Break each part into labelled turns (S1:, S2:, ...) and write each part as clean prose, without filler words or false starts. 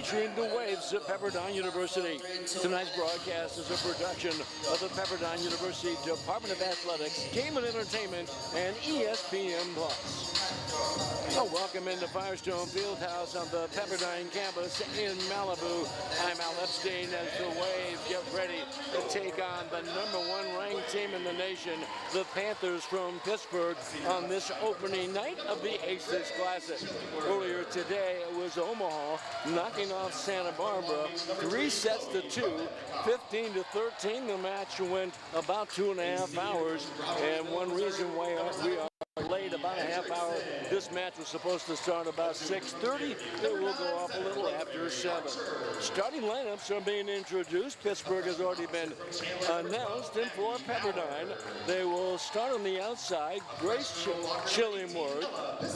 S1: featuring the Waves at Pepperdine University. Tonight's broadcast is a production of the Pepperdine University Department of Athletics, Game and Entertainment, and ESPN+. Welcome into Firestone Fieldhouse on the Pepperdine campus in Malibu. I'm Al Epstein as the Waves get ready to take on the #1 ranked team in the nation, the Panthers from Pittsburgh, on this opening night of the Aces Classic. Earlier today, it was Omaha knocking off Santa Barbara 3-2, 15-13. The match went about 2.5 hours, and one reason why we are late about a half hour. This match was supposed to start about 6:30. It will go off a little after 7. Starting lineups are being introduced. Pittsburgh has already been announced, and for Pepperdine, they will start on the outside. Grace Chillingworth,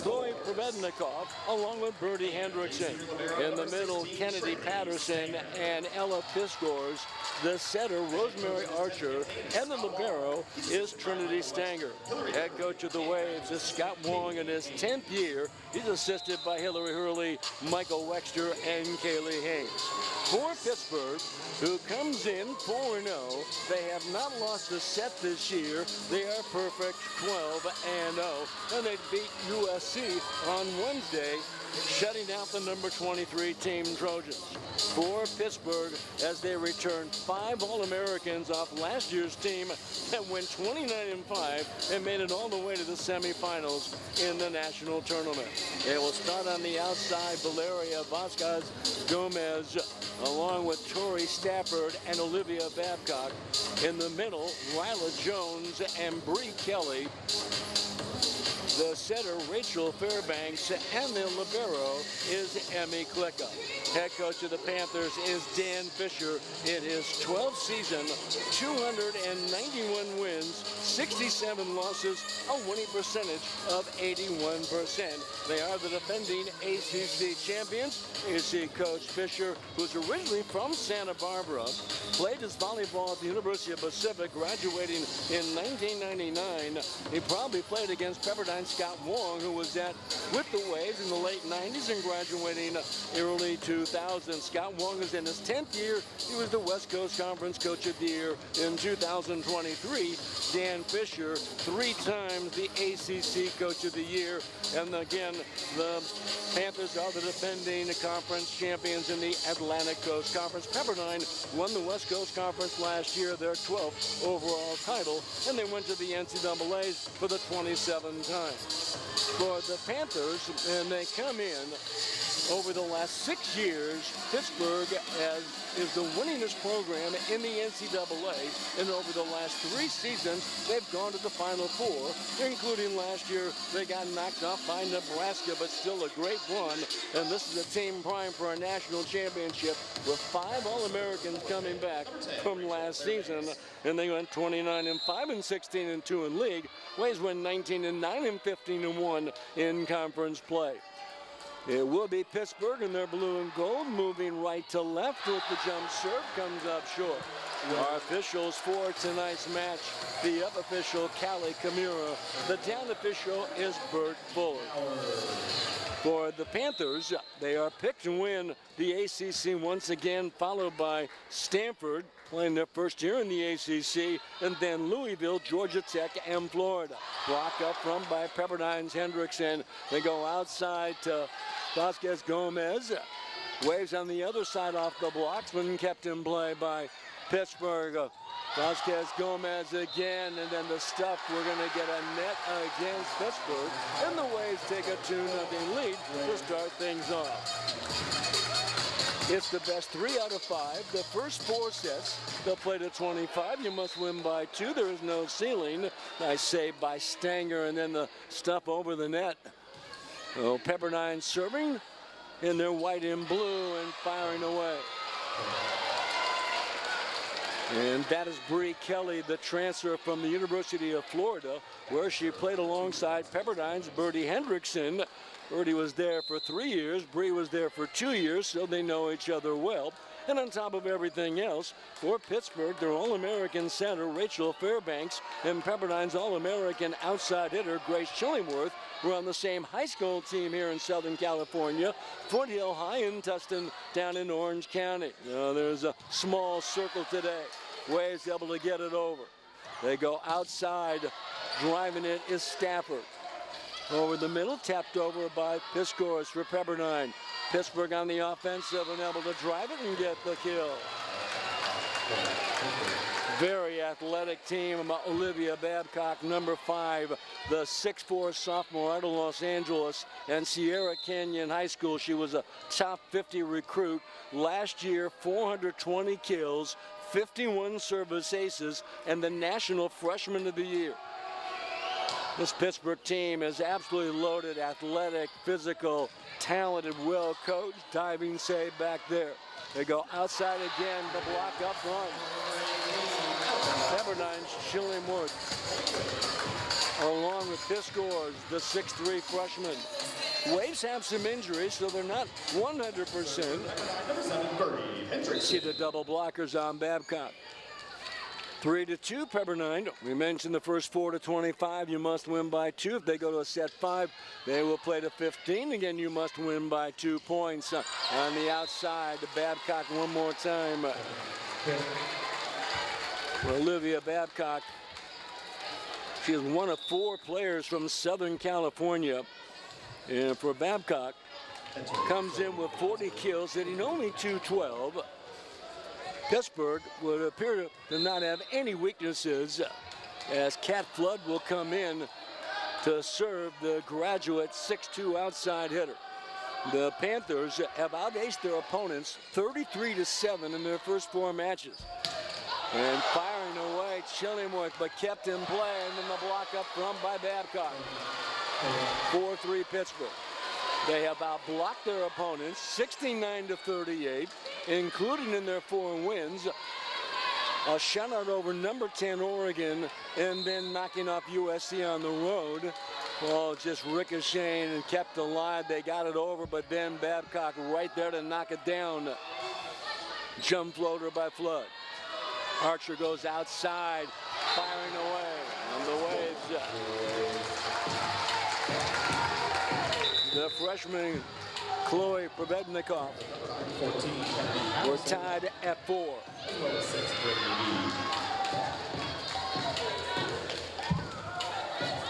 S1: Chloe Provednikov, along with Bertie Hendrickson. In the middle, Kennedy Patterson and Ella Pisgors. The setter, Rosemary Archer, and the libero is Trinity Stanger. Head coach of the Waves is Scott Wong in his 10th year. He's assisted by Hillary Hurley, Michael Wexter, and Kaylee Haynes. For Pittsburgh, who comes in 4-0, they have not lost a set this year. They are perfect 12-0, and they beat USC on Wednesday, shutting out the #23 team Trojans. For Pittsburgh, as they return 5 All-Americans off last year's team that went 29-5 and made it all the way to the semifinals in the national tournament. They will start on the outside, Valeria Vasquez Gomez, along with Tori Stafford and Olivia Babcock. In the middle, Lila Jones and Bree Kelly. The setter, Rachel Fairbanks, and the libero is Emmy Klicka. Head coach of the Panthers is Dan Fisher. In his 12th season, 291 wins, 67 losses, a winning percentage of 81%. They are the defending ACC champions. You see Coach Fisher, who's originally from Santa Barbara, played his volleyball at the University of Pacific, graduating in 1999. He probably played against Pepperdine Scott Wong, who was with the Waves in the late 90s and graduating early 2000. Scott Wong is in his 10th year. He was the West Coast Conference Coach of the Year in 2023. Dan Fisher, 3 times the ACC Coach of the Year. And again, the Panthers are the defending conference champions in the Atlantic Coast Conference. Pepperdine won the West Coast Conference last year, their 12th overall title, and they went to the NCAAs for the 27th time. For the Panthers, and they come in over the last 6 years. Pittsburgh is the winningest program in the NCAA, and over the last 3 seasons, they've gone to the Final Four, including last year. They got knocked off by Nebraska, but still a great run, and this is a team primed for a national championship with 5 All-Americans coming back from last season, and they went 29-5 and 16-2 in league. Waves went 19-9 and 15-1 in conference play. It will be Pittsburgh in their blue and gold, moving right to left with the jump serve, comes up short. Our officials for tonight's match, the up official, Callie Kimura. The down official is Bert Fuller. For the Panthers, they are picked to win the ACC once again, followed by Stanford, playing their first year in the ACC, and then Louisville, Georgia Tech, and Florida. Blocked up front by Pepperdine's Hendrickson. They go outside to Vasquez Gomez. Waves on the other side off the blocks, but kept in play by Pittsburgh. Vasquez Gomez again, and then the stuff. We're going to get a net against Pittsburgh, and the Waves take a 2-0 lead to start things off. It's the best 3 out of 5. The first 4 sets, they'll play to 25. You must win by 2. There is no ceiling. Nice save by Stanger, and then the stuff over the net. Oh, Pepperdine serving in their white and blue and firing away. And that is Bree Kelly, the transfer from the University of Florida, where she played alongside Pepperdine's Bertie Hendrickson. Birdie was there for 3 years. Bree was there for 2 years, so they know each other well. And on top of everything else, for Pittsburgh, their All-American center, Rachel Fairbanks, and Pepperdine's All-American outside hitter, Grace Chillingworth, were on the same high school team here in Southern California, Foothill High in Tustin, down in Orange County. There's a small circle today. Waves able to get it over. They go outside. Driving it is Stafford. Over the middle, tapped over by Piscors for Pepperdine. Pittsburgh on the offensive and able to drive it and get the kill. Very athletic team. Olivia Babcock, number 5, the 6'4" sophomore out of Los Angeles and Sierra Canyon High School. She was a top 50 recruit. Last year, 420 kills, 51 service aces, and the National Freshman of the Year. This Pittsburgh team is absolutely loaded, athletic, physical, talented, well coached. Diving save back there. They go outside again, the block up front. Pepperdine's Chillingworth, along with Piscors, the 6'3" freshman. Waves have some injuries, so they're not 100%. See the double blockers on Babcock. 3-2 Pepperdine. We mentioned the first 4 to 25. You must win by 2. If they go to a set 5, they will play to 15. Again, you must win by 2 points. On the outside, the Babcock one more time. Olivia Babcock. She is one of 4 players from Southern California. And for Babcock, comes in with 40 kills, hitting only .212. Pittsburgh would appear to not have any weaknesses, as Kat Flood will come in to serve the graduate 6'2" outside hitter. The Panthers have outaced their opponents 33-7 in their first 4 matches. And firing away Chillingworth, but kept in play, and then the block up front by Babcock. 4-3 Pittsburgh. They have outblocked their opponents 69-38, including in their 4 wins. A shutout over number 10 Oregon, and then knocking off USC on the road. Well, just ricocheting and kept alive. They got it over, but then Babcock right there to knock it down. Jump floater by Flood. Archer goes outside, firing away on the Waves. The freshman Chloe Provednikov. We're tied at 4.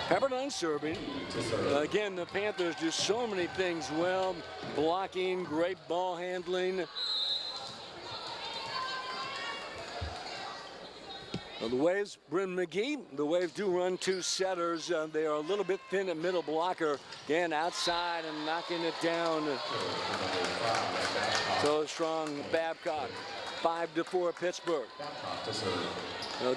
S1: Pepperdine serving. Again, the Panthers do so many things well. Blocking, great ball handling. The Waves, Bryn McGee, the Waves do run 2 setters. They are a little bit thin at middle blocker. Again, outside and knocking it down. So strong, Babcock. 5-4 Pittsburgh.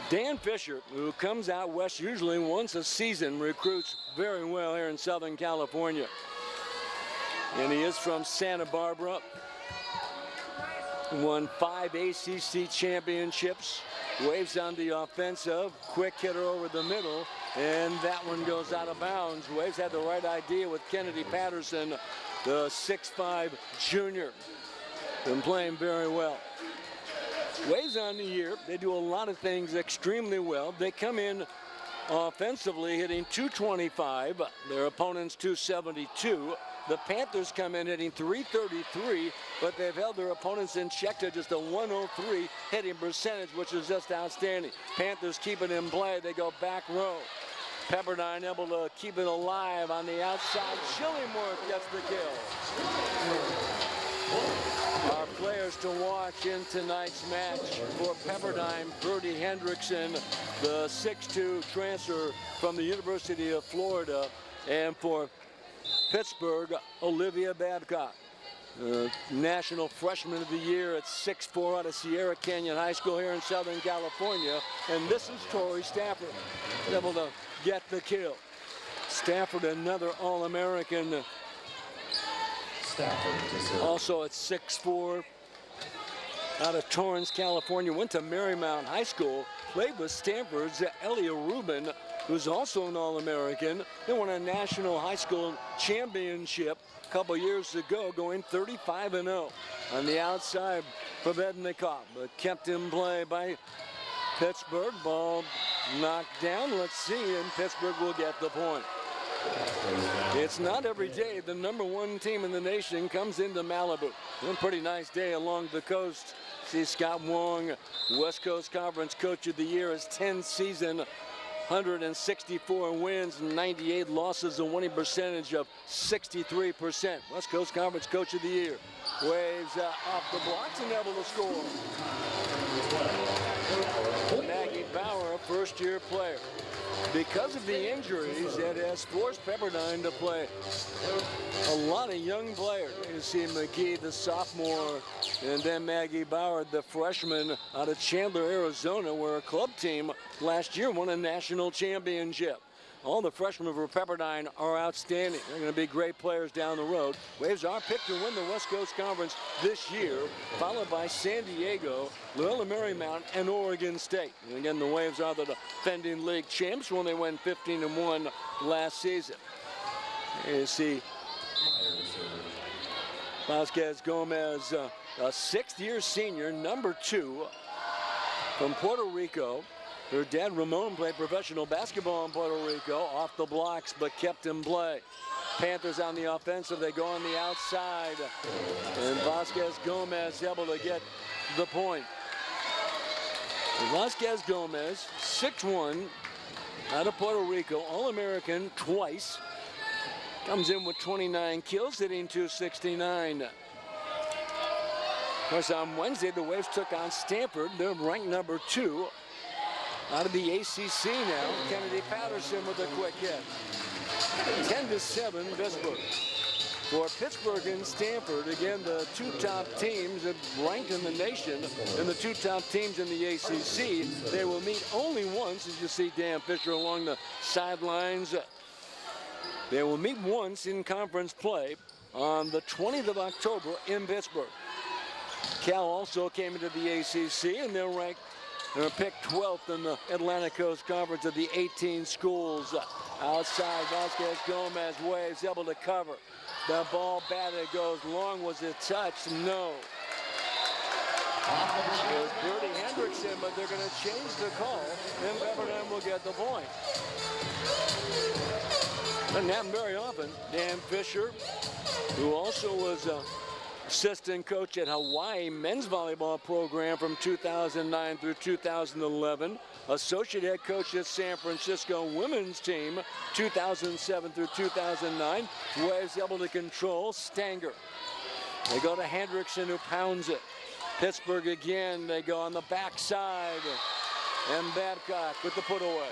S1: Dan Fisher, who comes out west usually once a season, recruits very well here in Southern California. And he is from Santa Barbara. Won 5 ACC championships. Waves on the offensive, quick hitter over the middle, and that one goes out of bounds. Waves had the right idea with Kennedy Patterson, the 6'5" junior. Been playing very well. Waves on the year, they do a lot of things extremely well. They come in offensively hitting .225, their opponents .272. The Panthers come in hitting .333, but they've held their opponents in check to just a .103 hitting percentage, which is just outstanding. Panthers keep it in play. They go back row. Pepperdine able to keep it alive on the outside. Chillingworth gets the kill. Our players to watch in tonight's match for Pepperdine, Birdie Hendrickson, the 6'2" transfer from the University of Florida, and for Pittsburgh, Olivia Babcock, National Freshman of the Year at 6'4" out of Sierra Canyon High School here in Southern California. And this is Tori Stafford, able to get the kill. Stafford, another All-American, also at 6'4", out of Torrance, California. Went to Marymount High School, played with Stanford's Elia Rubin, who's also an All-American. They won a national high school championship a couple years ago, going 35-0. On the outside for Ncaa, but kept in play by Pittsburgh. Ball knocked down. Let's see, and Pittsburgh will get the point. It's not every day the #1 team in the nation comes into Malibu. A pretty nice day along the coast. See Scott Wong, West Coast Conference Coach of the Year, his 10th season, 164 wins, 98 losses, a winning percentage of 63%. West Coast Conference Coach of the Year. Waves off the blocks and able to score. Maggie Bauer, a first-year player. Because of the injuries, it has forced Pepperdine to play a lot of young players. You see McGee, the sophomore, and then Maggie Bauer, the freshman out of Chandler, Arizona, where a club team last year won a national championship. All the freshmen for Pepperdine are outstanding. They're going to be great players down the road. Waves are picked to win the West Coast Conference this year, followed by San Diego, Loyola Marymount, and Oregon State. And again, the Waves are the defending league champs when they went 15-1 last season. You see Vasquez Gomez, a sixth-year senior, #2 from Puerto Rico. Her dad, Ramon, played professional basketball in Puerto Rico, off the blocks, but kept in play. Panthers on the offensive, they go on the outside. And Vasquez Gomez able to get the point. Vasquez Gomez, 6'1", out of Puerto Rico, All-American twice. Comes in with 29 kills, hitting .269. Of course, on Wednesday, the Waves took on Stanford. They're ranked #2. Out of the ACC now, Kennedy Patterson with a quick hit. 10-7 Pittsburgh. For Pittsburgh and Stanford, again, the two top teams ranked in the nation and the two top teams in the ACC, they will meet only once, as you see Dan Fisher along the sidelines. They will meet once in conference play on the 20th of October in Pittsburgh. Cal also came into the ACC, and they're ranked. They're picked 12th in the Atlantic Coast Conference of the 18 schools. Outside, Vasquez Gomez, Waves able to cover. The ball batted, goes long. Was it touched? No. It was Bertie Hendrickson, but they're going to change the call, and Pepperdine will get the point. Doesn't happen very often. Dan Fisher, who also was assistant coach at Hawaii men's volleyball program from 2009 through 2011. Associate head coach at San Francisco women's team 2007 through 2009. Was able to control Stanger. They go to Hendrickson, who pounds it. Pittsburgh again, they go on the backside. And Babcock with the put away.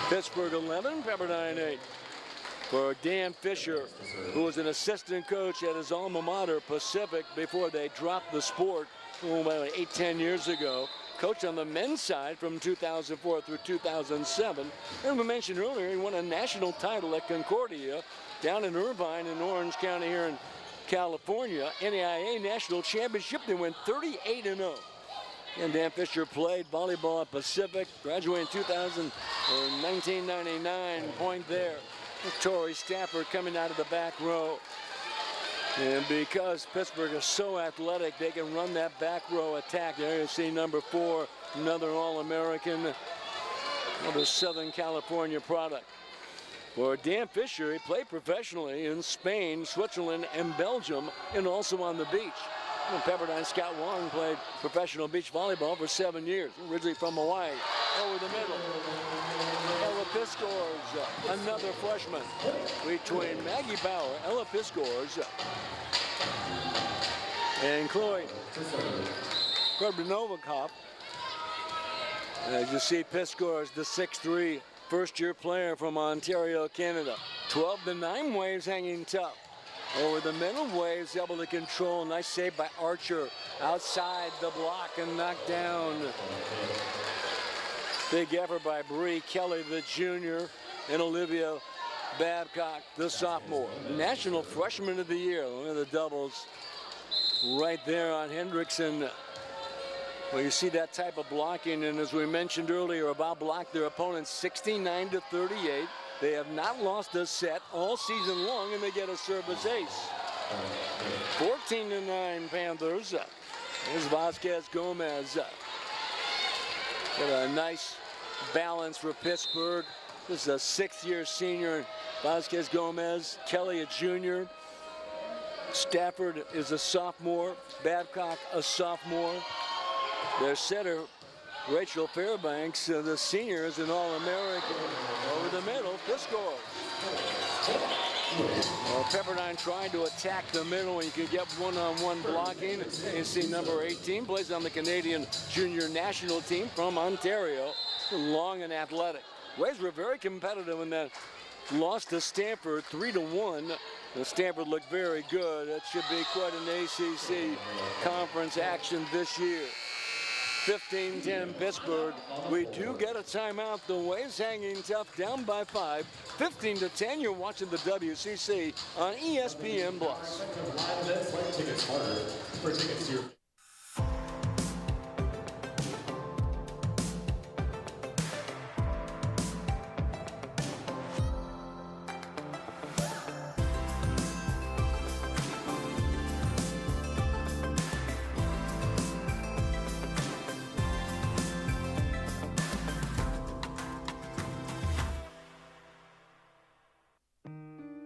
S1: Pittsburgh 11, Pepperdine 8. For Dan Fisher, who was an assistant coach at his alma mater, Pacific, before they dropped the sport about 8-10 years ago. Coach on the men's side from 2004 through 2007. And we mentioned earlier, he won a national title at Concordia down in Irvine in Orange County here in California. NAIA National Championship, they went 38-0. And Dan Fisher played volleyball at Pacific, graduated in 1999, point there. Tori Stafford coming out of the back row. And because Pittsburgh is so athletic, they can run that back row attack. There you see #4, another All-American, another Southern California product. For Dan Fisher, he played professionally in Spain, Switzerland, and Belgium, and also on the beach. And Pepperdine Scott Wong played professional beach volleyball for 7 years, originally from Hawaii. Over the middle. Ella Piscors, another freshman. Between Maggie Bauer, Ella Piscors, and Chloe Novikov. As you see, Piscors, the 6'3", first-year player from Ontario, Canada. 12-9 Waves hanging tough. Over the middle, Waves able to control. Nice save by Archer. Outside the block and knocked down. Big effort by Bree Kelly, the junior, and Olivia Babcock, the sophomore. National Freshman of the Year. Look at the doubles right there on Hendrickson Well, you see that type of blocking, and as we mentioned earlier, about blocked their opponents 69-38. They have not lost a set all season long, and they get a service ace. 14-9 Panthers. Here's Vasquez Gomez. Got a nice balance for Pittsburgh. This is a sixth-year senior, Vasquez Gomez. Kelly, a junior. Stafford is a sophomore. Babcock, a sophomore. Their setter, Rachel Fairbanks, the senior, is an All-American. Over the middle, this scores. Well, Pepperdine trying to attack the middle, and you can get one-on-one blocking. You see number 18 plays on the Canadian junior national team from Ontario. Long and athletic. Waves were very competitive in that loss to Stanford 3-1. The Stanford looked very good. It should be quite an ACC conference action this year. 15-10 Pittsburgh. We do get a timeout. The Waves hanging tough, down by 5. 15-10. You're watching the WCC on ESPN+.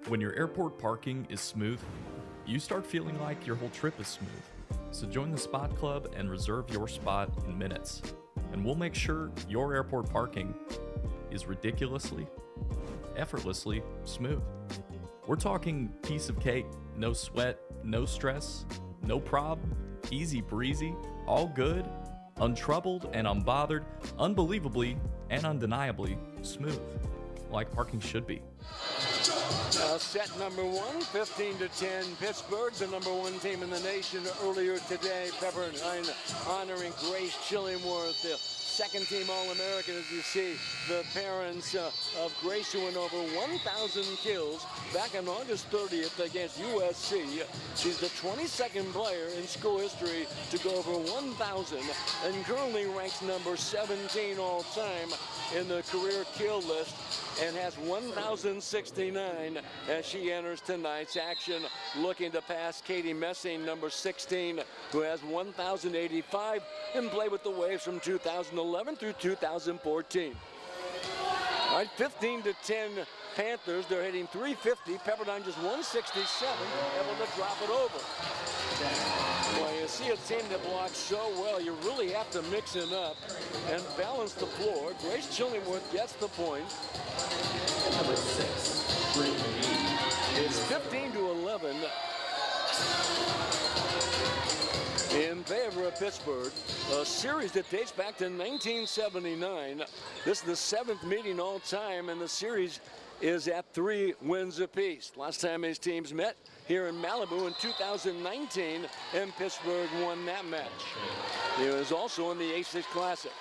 S2: When your airport parking is smooth, you start feeling like your whole trip is smooth. So join the Spot Club and reserve your spot in minutes. And we'll make sure your airport parking is ridiculously, effortlessly smooth. We're talking piece of cake, no sweat, no stress, no prob, easy breezy, all good, untroubled and unbothered, unbelievably and undeniably smooth, like parking should be.
S1: Set number 1, 15-10 Pittsburgh, the number 1 team in the nation. Earlier today, Pepperdine honoring Grace Chillingworth, the second team All-American. As you see, the parents of Grace, who went over 1,000 kills back on August 30th against USC. She's the 22nd player in school history to go over 1,000 and currently ranks number 17 all-time in the career kill list, and has 1,069 as she enters tonight's action, looking to pass Katie Messing, number 16, who has 1,085 and played with the Waves from 2011 through 2014. All right, 15-10 Panthers. They're hitting 350. Pepperdine just 167, able to drop it over. Well, you see a team that blocks so well, you really have to mix it up and balance the floor. Grace Chillingworth gets the point.
S3: Number 6,
S1: It's 15-11 in favor of Pittsburgh. A series that dates back to 1979. This is the 7th meeting all time, and the series is at 3 wins apiece. Last time these teams met here in Malibu in 2019, and Pittsburgh won that match. It was also in the A6 Classic.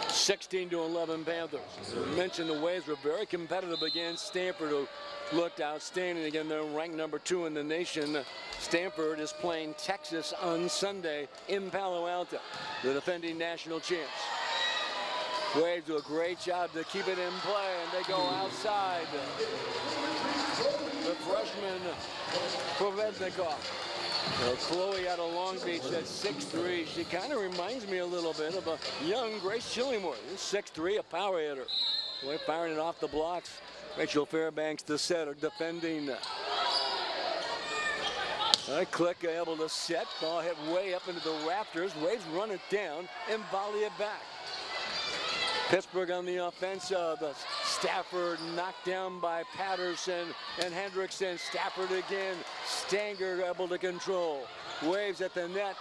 S1: 16-11 Panthers. As I mentioned, the Waves were very competitive against Stanford, who looked outstanding. Again, they're ranked number 2 in the nation. Stanford is playing Texas on Sunday in Palo Alto, the defending national champs. Waves do a great job to keep it in play, and they go outside. The freshman, Provednikov. Chloe out of Long Beach at 6'3". She kind of reminds me a little bit of a young Grace Chillingworth. 6'3", a power hitter. We're firing it off the blocks. Rachel Fairbanks, the setter, defending. Click able to set. Ball hit way up into the rafters. Waves run it down and volley it back. Pittsburgh on the offense. Stafford knocked down by Patterson and Hendrickson. Stafford again. Stanger able to control. Waves at the net.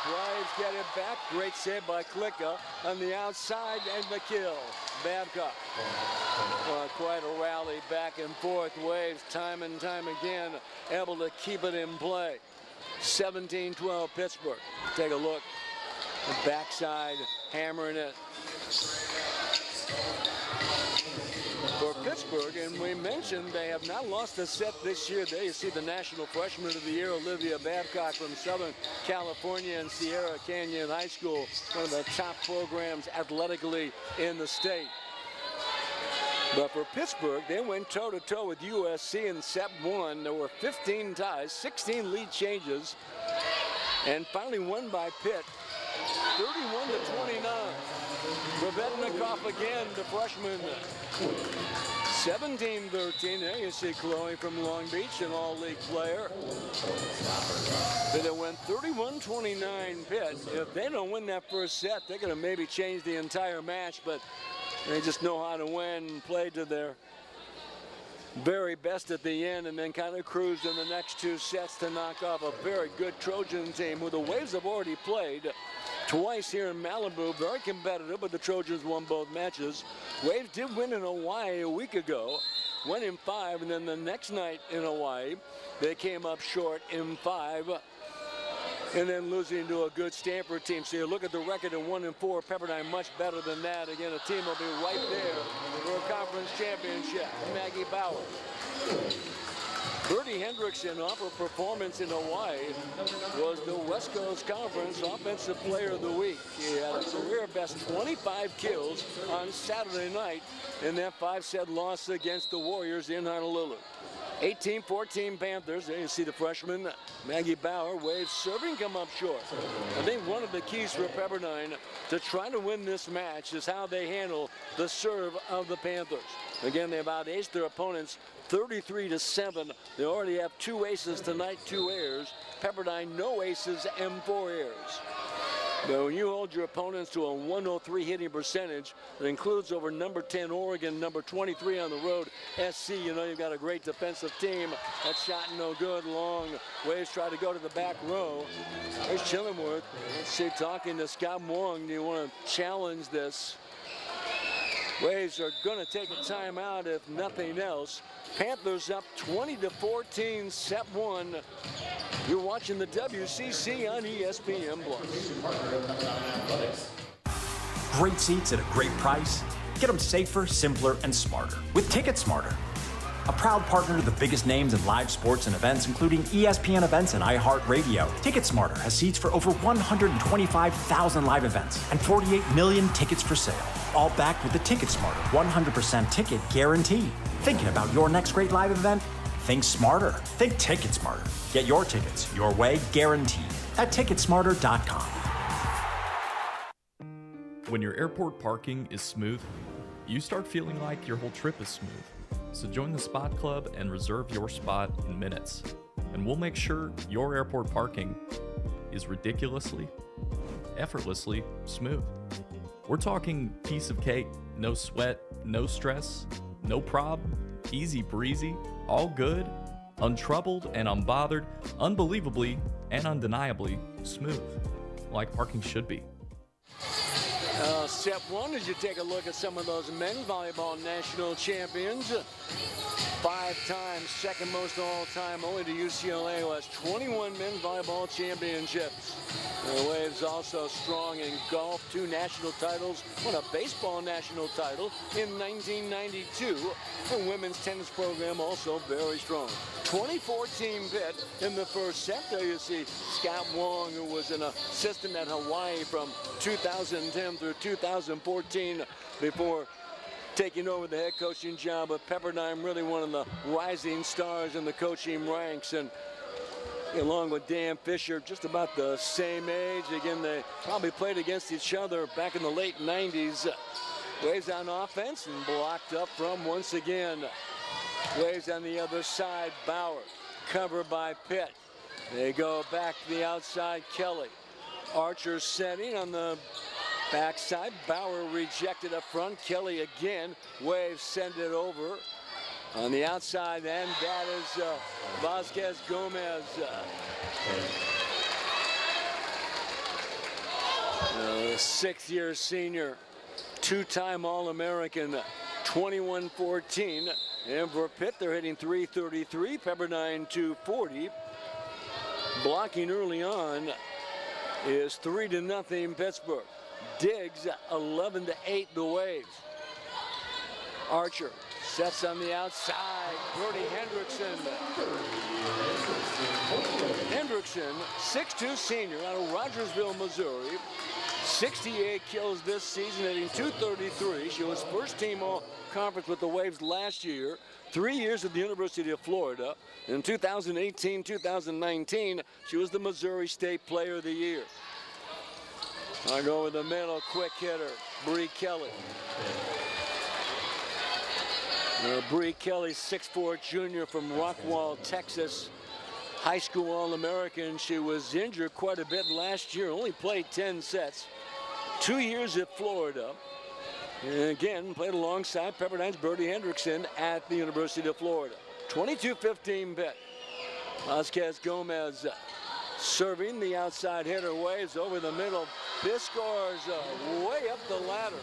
S1: Waves get it back. Great save by Klicka on the outside, and the kill. Babcock. Quite a rally back and forth. Waves time and time again able to keep it in play. 17-12 Pittsburgh. Take a look. The backside hammering it. for Pittsburgh. And we mentioned they have not lost a set this year. There you see the National Freshman of the Year, Olivia Babcock from Southern California and Sierra Canyon High School, one of the top programs athletically in the state. But for Pittsburgh, they went toe-to-toe with USC in set one. There were 15 ties, 16 lead changes, and finally won by Pitt, 31-29. Revetnikoff again, the freshman, 17-13. There you see Chloe from Long Beach, an all-league player. But it went 31-29 Pitt. If they don't win that first set, they're going to maybe change the entire match, but they just know how to win and play to their very best at the end, and then kind of cruised in the next two sets to knock off a very good Trojan team who the Waves have already played twice here in Malibu. Very competitive, but the Trojans won both matches. Waves did win in Hawaii a week ago, went in 5, and then the next night in Hawaii, they came up short in 5. And then losing to a good Stanford team. So you look at the record at 1-4, Pepperdine much better than that. Again, a team will be right there for a conference championship. Maggie Bauer. Bertie Hendrickson, off her performance in Hawaii, was the West Coast Conference Offensive Player of the Week. He had a career best 25 kills on Saturday night in that 5-set loss against the Warriors in Honolulu. 18-14 Panthers. There you see the freshman, Maggie Bauer. Waves serving come up short. I think one of the keys for Pepperdine to try to win this match is how they handle the serve of the Panthers. Again, they've out-aced their opponents 33-7. They already have 2 aces tonight, 2 airs. Pepperdine, no aces and 4 airs. Now, when you hold your opponents to a 103 hitting percentage, that includes over number 10 Oregon, number 23 on the road SC, you know you've got a great defensive team. That shot no good. Long. Waves try to go to the back row. There's Chillingworth. Let's see, talking to Scott Wong. Do you want to challenge this? Waves are going to take a timeout if nothing else. Panthers up 20-14, set 1. You're watching the WCC on ESPN+.
S4: Great seats at a great price. Get them safer, simpler, and smarter with Ticket Smarter. A proud partner to the biggest names in live sports and events, including ESPN events and iHeartRadio. Ticket Smarter has seats for over 125,000 live events and 48 million tickets for sale. All backed with the Ticket Smarter 100% ticket guarantee. Thinking about your next great live event? Think smarter. Think Ticket Smarter. Get your tickets your way, guaranteed, at Ticketsmarter.com.
S2: When your airport parking is smooth, you start feeling like your whole trip is smooth. So join the Spot Club and reserve your spot in minutes. And we'll make sure your airport parking is ridiculously, effortlessly smooth. We're talking piece of cake, no sweat, no stress, no problem, easy breezy, all good, untroubled and unbothered, unbelievably and undeniably smooth, like parking should be.
S1: Step 1 as you take a look at some of those men's volleyball national champions. 5 times second most all time, only to UCLA, who has 21 men's volleyball championships. The Waves also strong in golf, 2 national titles, won a baseball national title in 1992. The women's tennis program also very strong. 2014 Pitt in the first set. There you see Scott Wong, who was an assistant at Hawaii from 2010 through 2014 before taking over the head coaching job at Pepperdine, really one of the rising stars in the coaching ranks. And along with Dan Fisher, just about the same age. Again, they probably played against each other back in the late 90s. Waves on offense and blocked up from once again. Waves on the other side, Bauer, covered by Pitt. They go back to the outside, Kelly. Archer setting on the backside. Bauer rejected up front. Kelly again. Waves send it over on the outside, and that is Vasquez Gomez. Sixth-year senior, 2-time All-American, 21-14. And for Pitt, they're hitting .333, Pepperdine 240. Blocking early on is 3-0 Pittsburgh. Diggs 11-8 the Waves. Archer Sets on the outside. Brody Hendrickson. Hendrickson, 6'2" senior out of Rogersville, Missouri. 68 kills this season, hitting .233. She was first team all-conference with the Waves last year. 3 years at the University of Florida. In 2018, 2019, she was the Missouri State Player of the Year. I go with the middle, quick hitter, Bree Kelly. Bree Kelly, 6'4" junior from Rockwall, Texas. High school All-American. She was injured quite a bit last year, only played 10 sets. 2 years at Florida. And again, played alongside Pepperdine's Brody Hendrickson at the University of Florida. 22-15 bet. Vasquez Gomez serving the outside hitter. Waves over the middle. This scores way up the ladder.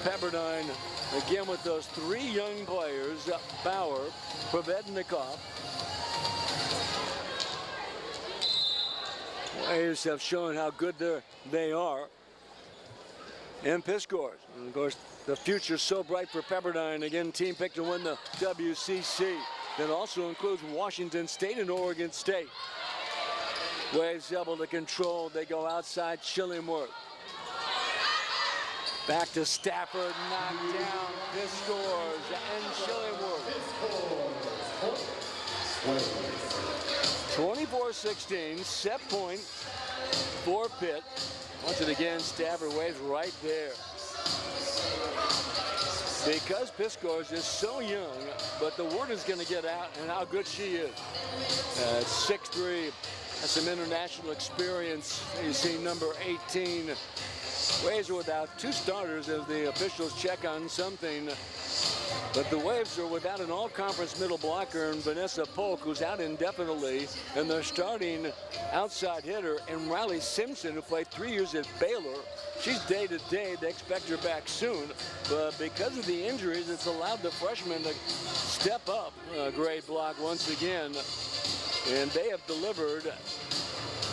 S1: Pepperdine again with those three young players, Bauer, Provednikov. Waves have shown how good they are. And Pitt scores. And of course, the future's so bright for Pepperdine. Again, team picked to win the WCC. That also includes Washington State and Oregon State. Waves able to control. They go outside Chillingworth. Back to Stafford, knocked down. Pitt scores, and Chillingworth. 24-16, set point for Pitt. Once it again, Stafford. Waves right there. Because Pitt scores is so young, but the word is going to get out and how good she is. 6'3", has some international experience. You see number 18. Waves are without two starters as the officials check on something. But the Waves are without an all-conference middle blocker and Vanessa Polk, who's out indefinitely, and they're starting outside hitter and Riley Simpson, who played 3 years at Baylor. She's day-to-day. They expect her back soon, but because of the injuries, it's allowed the freshmen to step up. Great block once again, and they have delivered.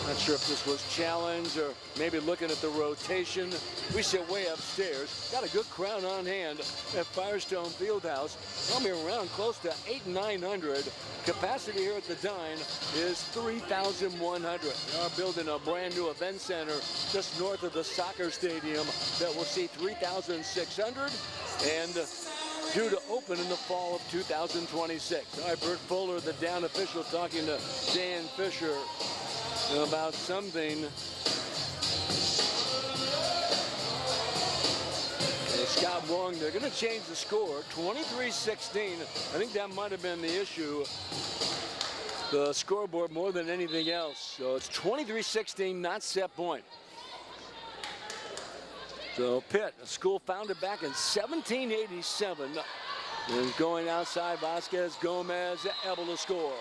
S1: Not sure if this was challenged or maybe looking at the rotation. We sit way upstairs. Got a good crowd on hand at Firestone Fieldhouse. Coming around close to 8,900. Capacity here at the Dine is 3,100. They are building a brand new event center just north of the soccer stadium that will see 3,600 and due to open in the fall of 2026. All right, Bert Fuller, the down official, talking to Dan Fisher about something. Scott Wong, they're going to change the score. 23-16. I think that might have been the issue. The scoreboard more than anything else. So it's 23-16, not set point. So Pitt, a school founded back in 1787, is going outside. Vasquez Gomez able to score.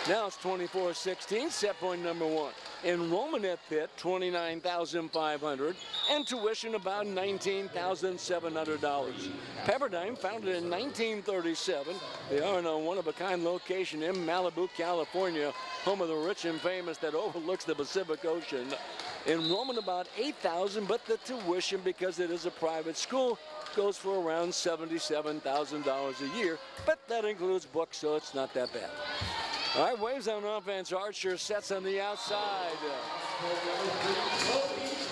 S1: Now it's 24-16, set point number one. Enrollment at Pitt, 29,500, and tuition about $19,700. Pepperdine, founded in 1937. They are in a one-of-a-kind location in Malibu, California, home of the rich and famous that overlooks the Pacific Ocean. Enrollment about 8,000, but the tuition, because it is a private school, goes for around $77,000 a year, but that includes books, so it's not that bad. All right, Waves on offense. Archer sets on the outside.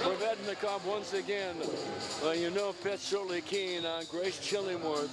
S1: Provednikov once again. Well, you know Pitt's certainly keen on Grace Chillingworth.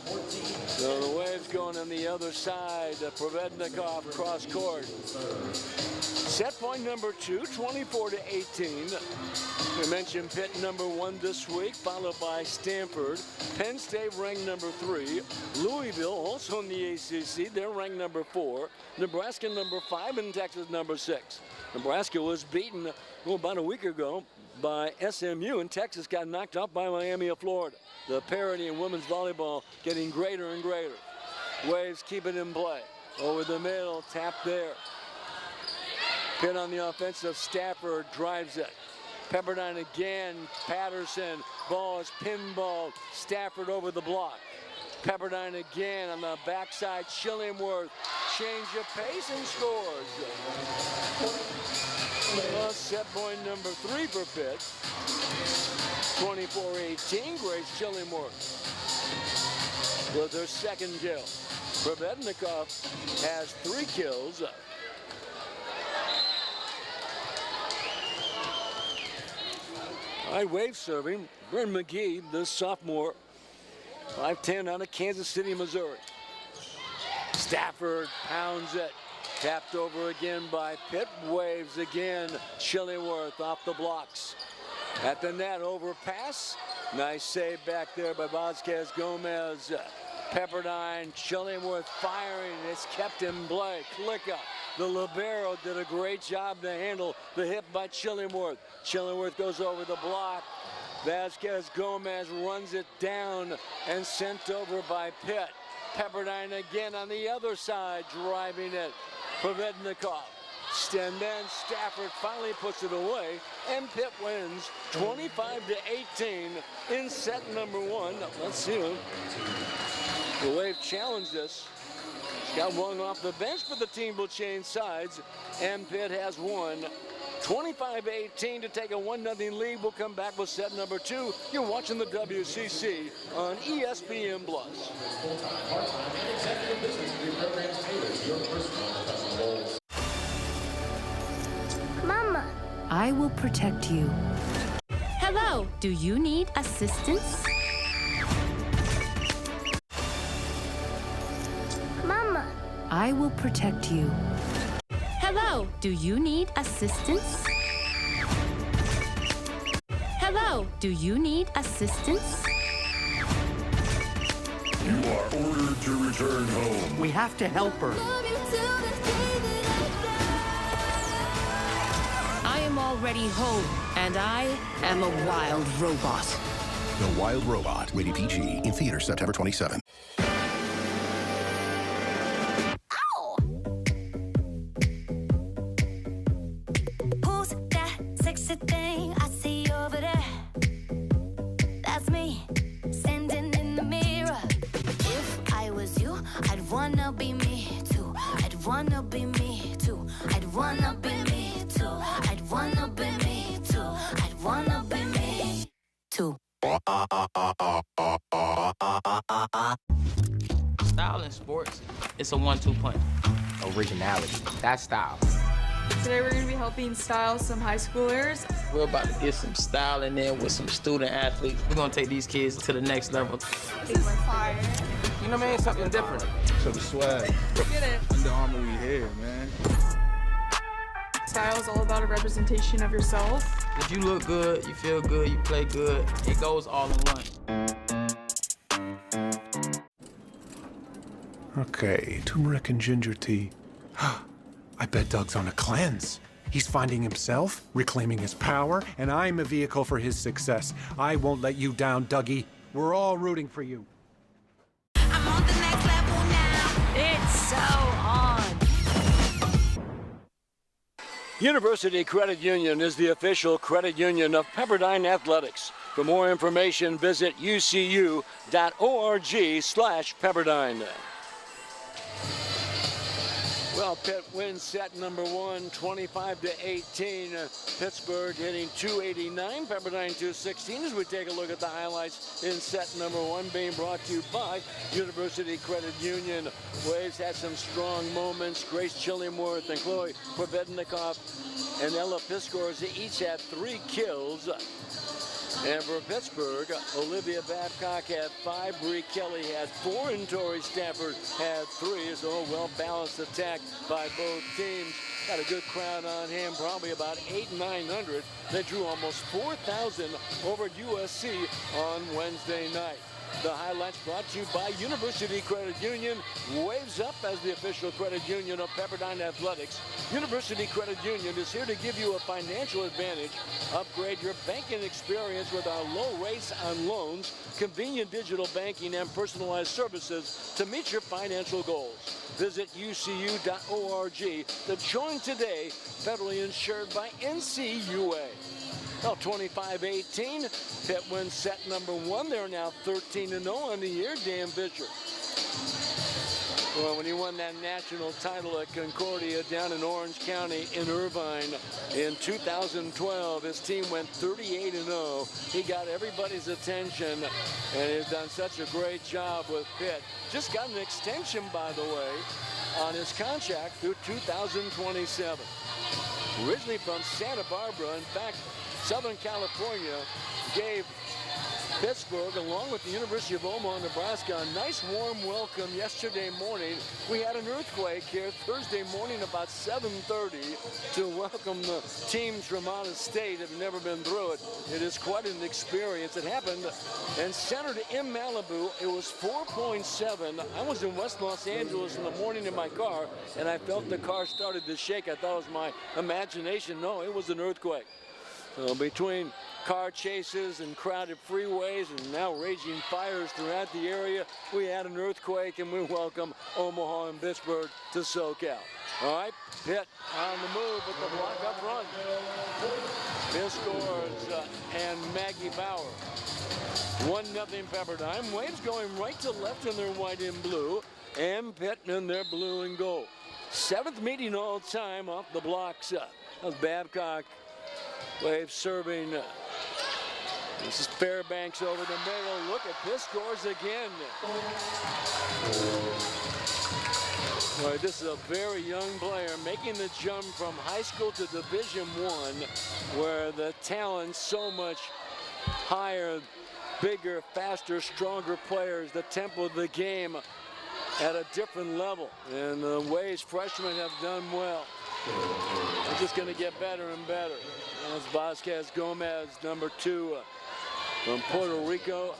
S1: So the Waves going on the other side. Provednikov cross court. Set point number two, 24-18. We mentioned Pitt number one this week, followed by Stanford. Penn State ranked number 3. Louisville, also in the ACC, they're ranked number 4. Nebraska number 5, and Texas number 6. Nebraska was beaten about a week ago by SMU, and Texas got knocked off by Miami of Florida. The parity in women's volleyball getting greater and greater. Waves keep it in play. Over the middle, tap there. Pitt on the offensive. Stafford drives it. Pepperdine again. Patterson. Ball is pinball. Stafford over the block. Pepperdine again on the backside. Chillingworth. Change of pace and scores. Well, set point number 3 for Pitt. 24-18, Grace Chillingworth with her second kill. Provednikov has 3 kills. All right, wave serving. Bryn McGee, the sophomore, 5'10", out of Kansas City, Missouri. Stafford pounds it. Tapped over again by Pitt. Waves again. Chillingworth off the blocks. At the net, overpass. Nice save back there by Vasquez Gomez. Pepperdine, Chillingworth firing. It's kept in play. Klicka, the libero, did a great job to handle the hit by Chillingworth. Chillingworth goes over the block. Vasquez Gomez runs it down and sent over by Pitt. Pepperdine again on the other side, driving it. Provednikov. And then Stafford finally puts it away, and Pitt wins 25-18 in set number 1. Let's see him. The Wave challenged this. He's got one off the bench, but the team will change sides, and Pitt has won 25-18 to take a 1-0 lead. We'll come back with set number 2. You're watching the WCC on ESPN+.
S3: Full-time, part-time, and executive business degree programs tailored to your personal and professional goals.
S5: Mama, I will protect you. Hello, do you need assistance? Mama, I will protect you. Hello, do you need assistance? Hello, do you need assistance?
S6: You are ordered to return home.
S7: We have to help her.
S5: I am already home, and I am a wild robot.
S8: The Wild Robot, rated PG, in theaters September 27.
S5: Ow! Who's that sexy thing I see over there? That's me, standing in the mirror. If I was you, I'd wanna be me too. I'd wanna be me too. I'd wanna be me too. I'd wanna be me too. I'd wanna be me too.
S9: Style in sports, it's a 1-2 punch.
S7: Originality, that's style.
S10: Today we're going to be helping style some high schoolers.
S9: We're about to get some style in there with some student athletes. We're gonna take these kids to the next level.
S10: This is fire.
S7: You know, man, something different.
S6: Some swag.
S10: Get it.
S6: Under Armour, we here, man.
S10: Style is all about a representation of yourself.
S9: If you look good, you feel good, you play good, it goes all in one.
S11: Okay, turmeric and ginger tea. I bet Doug's on a cleanse. He's finding himself, reclaiming his power, and I'm a vehicle for his success. I won't let you down, Dougie. We're all rooting for you.
S5: I'm on the next level now. It's so on.
S1: University Credit Union is the official credit union of Pepperdine Athletics. For more information, visit ucu.org/Pepperdine. Well, Pitt wins set number 1, 25-18. Pittsburgh hitting 289, Pepperdine 216. As we take a look at the highlights in set number 1, being brought to you by University Credit Union. Waves had some strong moments. Grace Chillingworth and Chloe Provednikov and Ella Piscors each had 3 kills. And for Pittsburgh, Olivia Babcock had 5, Bree Kelly had 4, and Tori Stafford had 3. So a well-balanced attack by both teams. Got a good crowd on hand, probably about 800-900. They drew almost 4,000 over at USC on Wednesday night. The highlights brought to you by University Credit Union. Waves up as the official credit union of Pepperdine Athletics. University Credit Union is here to give you a financial advantage. Upgrade your banking experience with our low rates on loans, convenient digital banking, and personalized services to meet your financial goals. Visit ucu.org to join today, federally insured by NCUA. Well, 25-18, Pitt wins set number 1. They're now 13-0 on the year. Dan Fisher. Well, when he won that national title at Concordia down in Orange County in Irvine in 2012, his team went 38-0. He got everybody's attention, and he's done such a great job with Pitt. Just got an extension, by the way, on his contract through 2027. Originally from Santa Barbara, in fact, Southern California gave Pittsburgh, along with the University of Omaha, Nebraska, a nice warm welcome yesterday morning. We had an earthquake here Thursday morning about 7:30 to welcome the teams from out of state that have never been through it. It is quite an experience. It happened and centered in Malibu. It was 4.7. I was in West Los Angeles in the morning in my car, and I felt the car started to shake. I thought it was my imagination. No, it was an earthquake. So between car chases and crowded freeways and now raging fires throughout the area, we had an earthquake, and we welcome Omaha and Pittsburgh to SoCal. All right, Pitt on the move with the block up front. Pitt scores and Maggie Bauer. 1-0 Pepperdine. Waves going right to left in their white and blue, and Pitt in their blue and gold. 7th meeting all time off the blocks. That was Babcock. Waves serving. This is Fairbanks over the middle. Look at this, scores again. Boy, this is a very young player making the jump from high school to Division I, where the talent's so much higher, bigger, faster, stronger players. The tempo of the game at a different level. And the Waves freshmen have done well. They're just going to get better and better. As Vasquez Gomez, number 2 from Puerto Rico,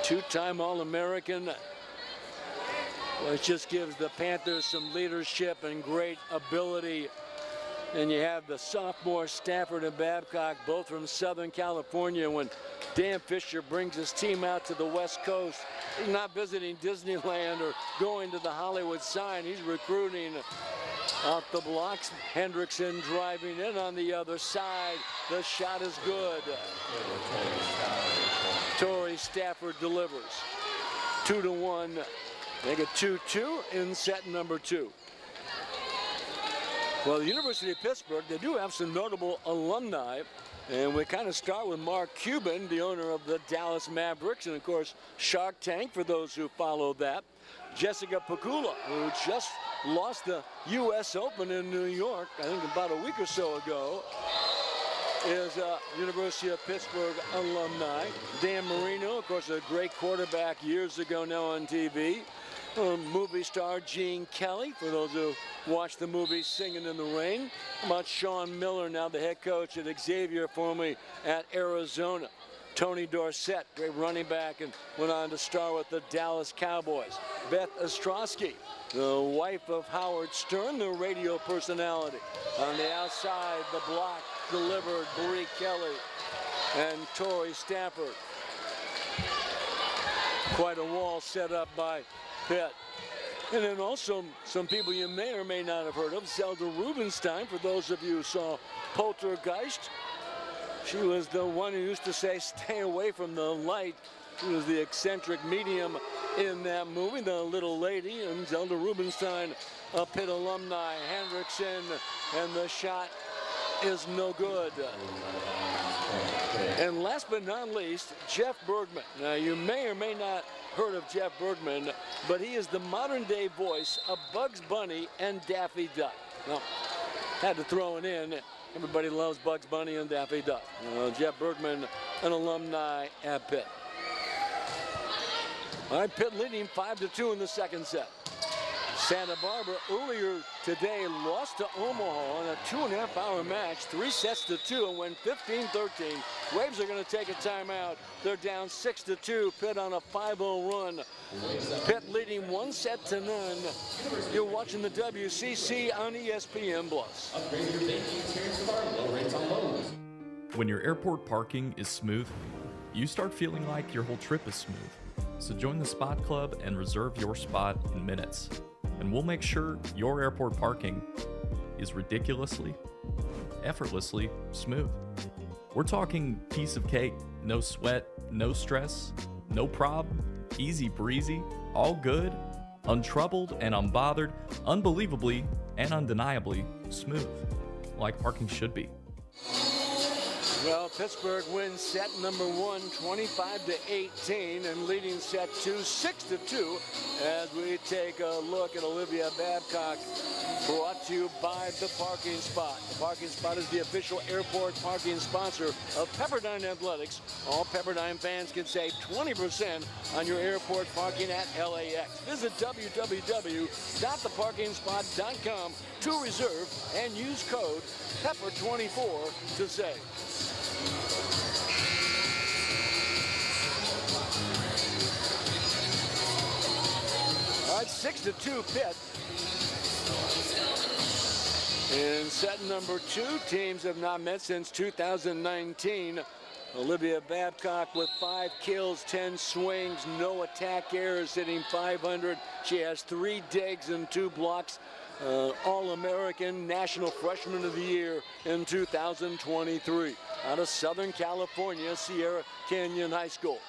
S1: 2-time All-American. Well, it just gives the Panthers some leadership and great ability. And you have the sophomore Stafford and Babcock, both from Southern California. When Dan Fisher brings his team out to the West Coast, he's not visiting Disneyland or going to the Hollywood sign. He's recruiting off the blocks. Hendrickson driving in on the other side. The shot is good. Torrey Stafford delivers. 2-1. Make it 2-2 in set number 2. Well, the University of Pittsburgh, they do have some notable alumni. And we kind of start with Mark Cuban, the owner of the Dallas Mavericks, and of course Shark Tank for those who follow that. Jessica Pegula, who just lost the U.S. Open in New York, I think about a week or so ago, is a University of Pittsburgh alumni. Dan Marino, of course, a great quarterback years ago now on TV. Movie star Gene Kelly, for those who watched the movie Singing in the Rain. How about Sean Miller, now the head coach at Xavier, formerly at Arizona. Tony Dorsett, great running back, and went on to star with the Dallas Cowboys. Beth Ostrowski, the wife of Howard Stern, the radio personality. On the outside, the block delivered, Bree Kelly and Torrey Stafford. Quite a wall set up by Pitt. And then also some people you may or may not have heard of. Zelda Rubinstein, for those of you who saw Poltergeist. She was the one who used to say, stay away from the light. She was the eccentric medium in that movie, the little lady. And Zelda Rubinstein, a Pitt alumni. Hendrickson, and the shot is no good. And last but not least, Jeff Bergman. Now, you may or may not heard of Jeff Bergman, but he is the modern day voice of Bugs Bunny and Daffy Duck. Now, had to throw it in. Everybody loves Bugs Bunny and Daffy Duck. Jeff Bergman, an alumni at Pitt. All right, Pitt leading 5-2 in the second set. Santa Barbara earlier today lost to Omaha in a 2.5-hour match, 3-2, and went 15-13. Waves are going to take a timeout. They're down 6-2. Pitt on a 5-0 run. Pitt leading 1-0. You're watching the WCC on ESPN+.
S2: When your airport parking is smooth, you start feeling like your whole trip is smooth. So join the Spot Club and reserve your spot in minutes. And we'll make sure your airport parking is ridiculously, effortlessly smooth. We're talking piece of cake, no sweat, no stress, no prob, easy breezy, all good, Untroubled and unbothered, unbelievably and undeniably smooth, like parking should be.
S1: Well, Pittsburgh wins set number 1, 25-18, and leading set 2, 6-2, as we take a look at Olivia Babcock, brought to you by The Parking Spot. The Parking Spot is the official airport parking sponsor of Pepperdine Athletics. All Pepperdine fans can save 20% on your airport parking at LAX. Visit www.theparkingspot.com to reserve and use code PEPPER24 to save. All right, 6-2 Pitt. In set number 2, teams have not met since 2019. Olivia Babcock with 5 kills, 10 swings, no attack errors, hitting .500. She has 3 digs and 2 blocks. All-American National Freshman of the Year in 2023. Out of Southern California, Sierra Canyon High School.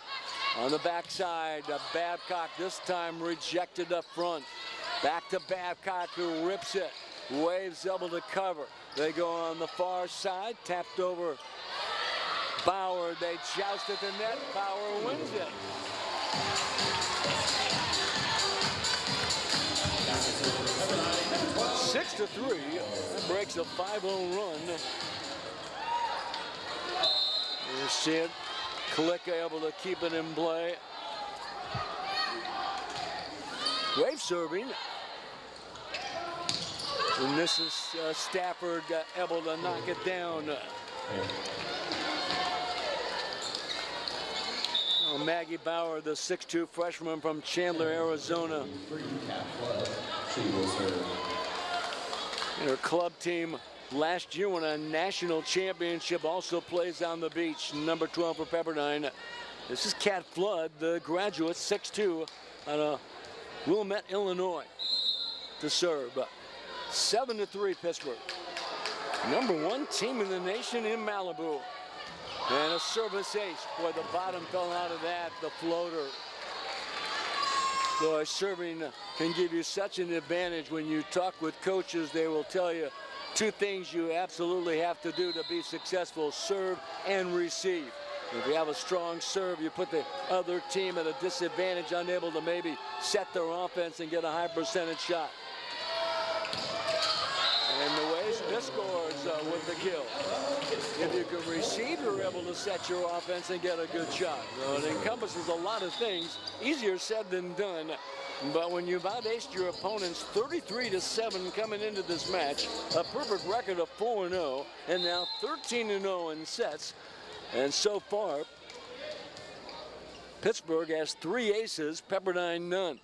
S1: On the backside, Babcock this time rejected up front. Back to Babcock, who rips it. Waves able to cover. They go on the far side, tapped over Bauer. They joust at the net. Bauer wins it. Six to 3. That breaks a 5-0 run. You see it. Kalicka able to keep it in play. Wave serving. And this is Stafford able to knock it down. Maggie Bauer, the 6'2 freshman from Chandler, Arizona. And her club team last year won a national championship, also plays on the beach, number 12 for Pepperdine. This is Kat Flood, the graduate, 6'2, out of Wilmette, Illinois, to serve. 7-3 Pittsburgh. Number 1 team in the nation in Malibu. And a service ace. Boy, the bottom fell out of that, the floater. Boy, serving can give you such an advantage. When you talk with coaches, they will tell you 2 things you absolutely have to do to be successful: serve and receive. If you have a strong serve, you put the other team at a disadvantage, unable to maybe set their offense and get a high percentage shot. And the way Smith scores with the kill. If you can receive, you're able to set your offense and get a good shot. So it encompasses a lot of things. Easier said than done. But when you've out-aced your opponents 33-7 coming into this match, a perfect record of 4-0, and now 13-0 in sets. And so far, Pittsburgh has 3 aces, Pepperdine none.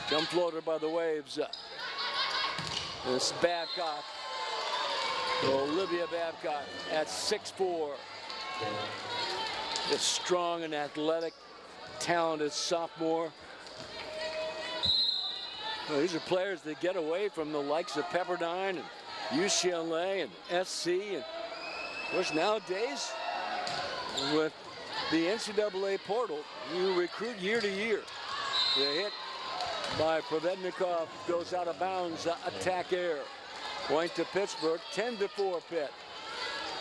S1: Jump floater by the Waves. It's Babcock. Olivia Babcock at 6'4". This strong and athletic, talented sophomore. Well, these are players that get away from the likes of Pepperdine and UCLA and SC. And of course, nowadays, with the NCAA portal, you recruit year to year. The hit by Provednikov goes out of bounds, attack air. Point to Pittsburgh, 10-4 Pitt.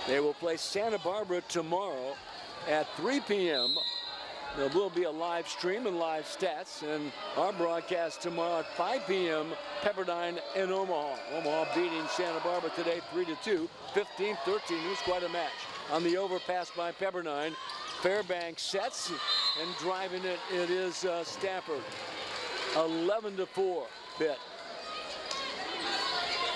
S1: They will play Santa Barbara tomorrow at 3 p.m. There will be a live stream and live stats, and our broadcast tomorrow at 5 p.m. Pepperdine and Omaha. Omaha beating Santa Barbara today 3-2, 15-13. It was quite a match. On the overpass by Pepperdine, Fairbanks sets and driving it. It is Stafford. 11-4 Pitt.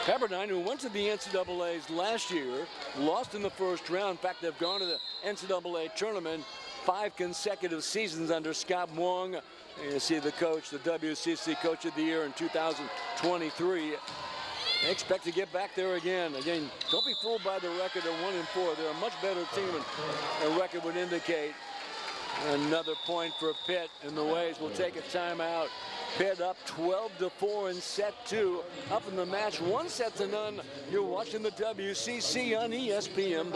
S1: Pepperdine, who went to the NCAAs last year, lost in the first round. In fact, they've gone to the NCAA tournament 5 consecutive seasons under Scott Wong. You see the coach, the WCC Coach of the Year in 2023. They expect to get back there again. Again, don't be fooled by the record of 1-4. They're a much better team than the record would indicate. Another point for Pitt, and the Waves will take a timeout. Pitt up 12-4 in set 2. Up in the match, 1-0. You're watching the WCC on ESPN+.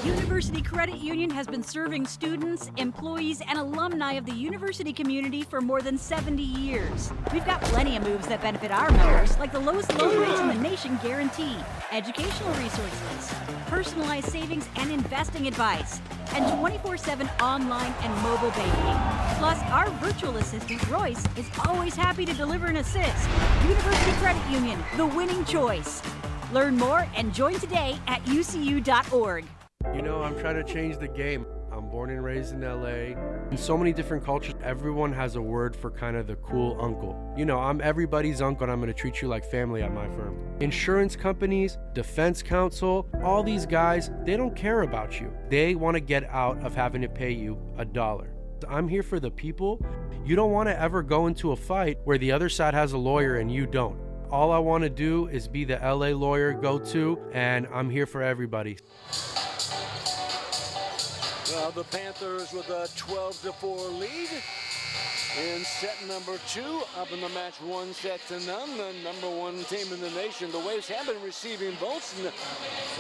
S12: University Credit Union has been serving students, employees, and alumni of the university community for more than 70 years. We've got plenty of moves that benefit our members, like the lowest loan rates in the nation guarantee, educational resources, personalized savings and investing advice, and 24/7 online and mobile banking. Plus, our virtual assistant, Royce, is always happy to deliver an assist. University Credit Union, the winning choice. Learn more and join today at ucu.org.
S13: You know, I'm trying to change the game. I'm born and raised in LA. In so many different cultures, everyone has a word for kind of the cool uncle. You know, I'm everybody's uncle and I'm going to treat you like family at my firm. Insurance companies, defense counsel, all these guys, they don't care about you. They want to get out of having to pay you $1. I'm here for the people. You don't want to ever go into a fight where the other side has a lawyer and you don't. All I want to do is be the LA lawyer go-to, and I'm here for everybody.
S1: Well, the Panthers with a 12-4 lead in set number 2. Up in the match, 1-0. The number 1 team in the nation. The Waves have been receiving votes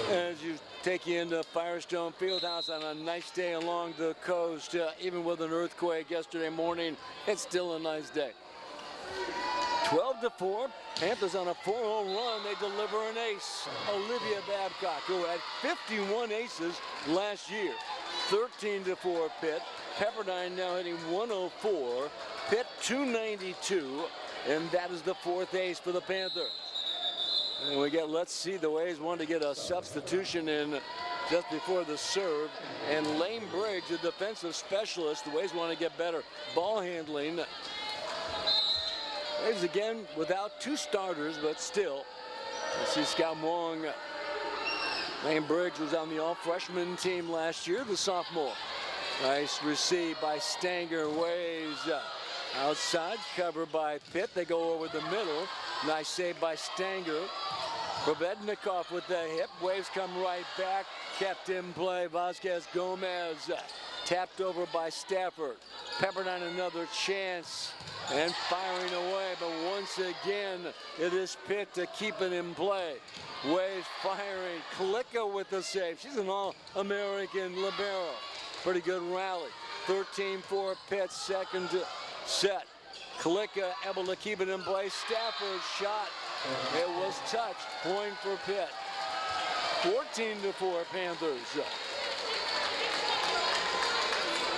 S1: as you take you into Firestone Fieldhouse on a nice day along the coast. Even with an earthquake yesterday morning, it's still a nice day. 12-4. Panthers on a 4-0 run. They deliver an ace. Olivia Babcock, who had 51 aces last year. 13-4 Pitt. Pepperdine now hitting 104. Pitt 292. And that is the 4th ace for the Panthers. And we get, let's see, the Waves wanted to get a substitution in just before the serve. And Lane Briggs, a defensive specialist, the Waves want to get better ball handling. Waves again without 2 starters, but still. You see Scott Wong. Lane Briggs was on the all-freshman team last year, the sophomore. Nice receive by Stanger. Waves outside, covered by Pitt. They go over the middle. Nice save by Stanger. Provednikov with the hip. Waves come right back. Kept in play. Vasquez Gomez tapped over by Stafford. Pepperdine another chance and firing away, but once again it is Pitt to keep it in play. Waves firing. Kalicka with the save. She's an all-American libero. Pretty good rally. 13-4 Pitt, second set. Kalicka able to keep it in play. Stafford shot. It was touched. Point for Pitt. 14-4 Panthers.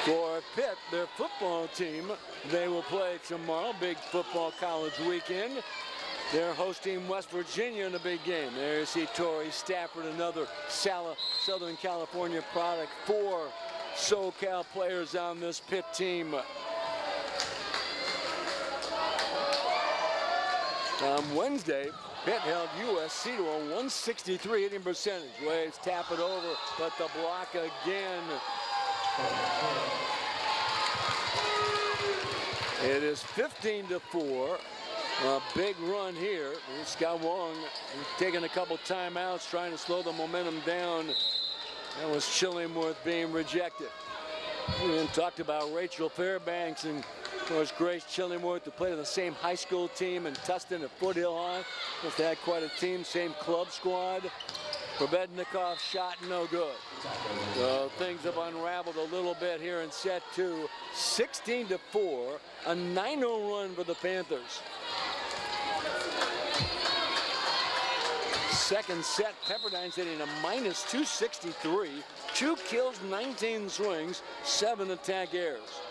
S1: For Pitt, their football team, they will play tomorrow. Big football college weekend. They're hosting West Virginia in a big game. There you see Torrey Stafford, another Southern California product. 4 SoCal players on this Pitt team. On Wednesday, Pitt held USC to a 163 hitting percentage. Waves tap it over, but the block again. It is 15-4. A big run here. Scott Wong taking a couple timeouts, trying to slow the momentum down. That was Chillingworth being rejected. We talked about Rachel Fairbanks and, of course, Grace Chillingworth, who played on the same high school team in Tustin at Foothill High. Must have had quite a team, same club squad. Provednikov shot no good. So things have unraveled a little bit here in set 2. 16-4, a 9-0 run for the Panthers. Second set, Pepperdine's hitting a -263. 2 kills, 19 swings, 7 attack errors.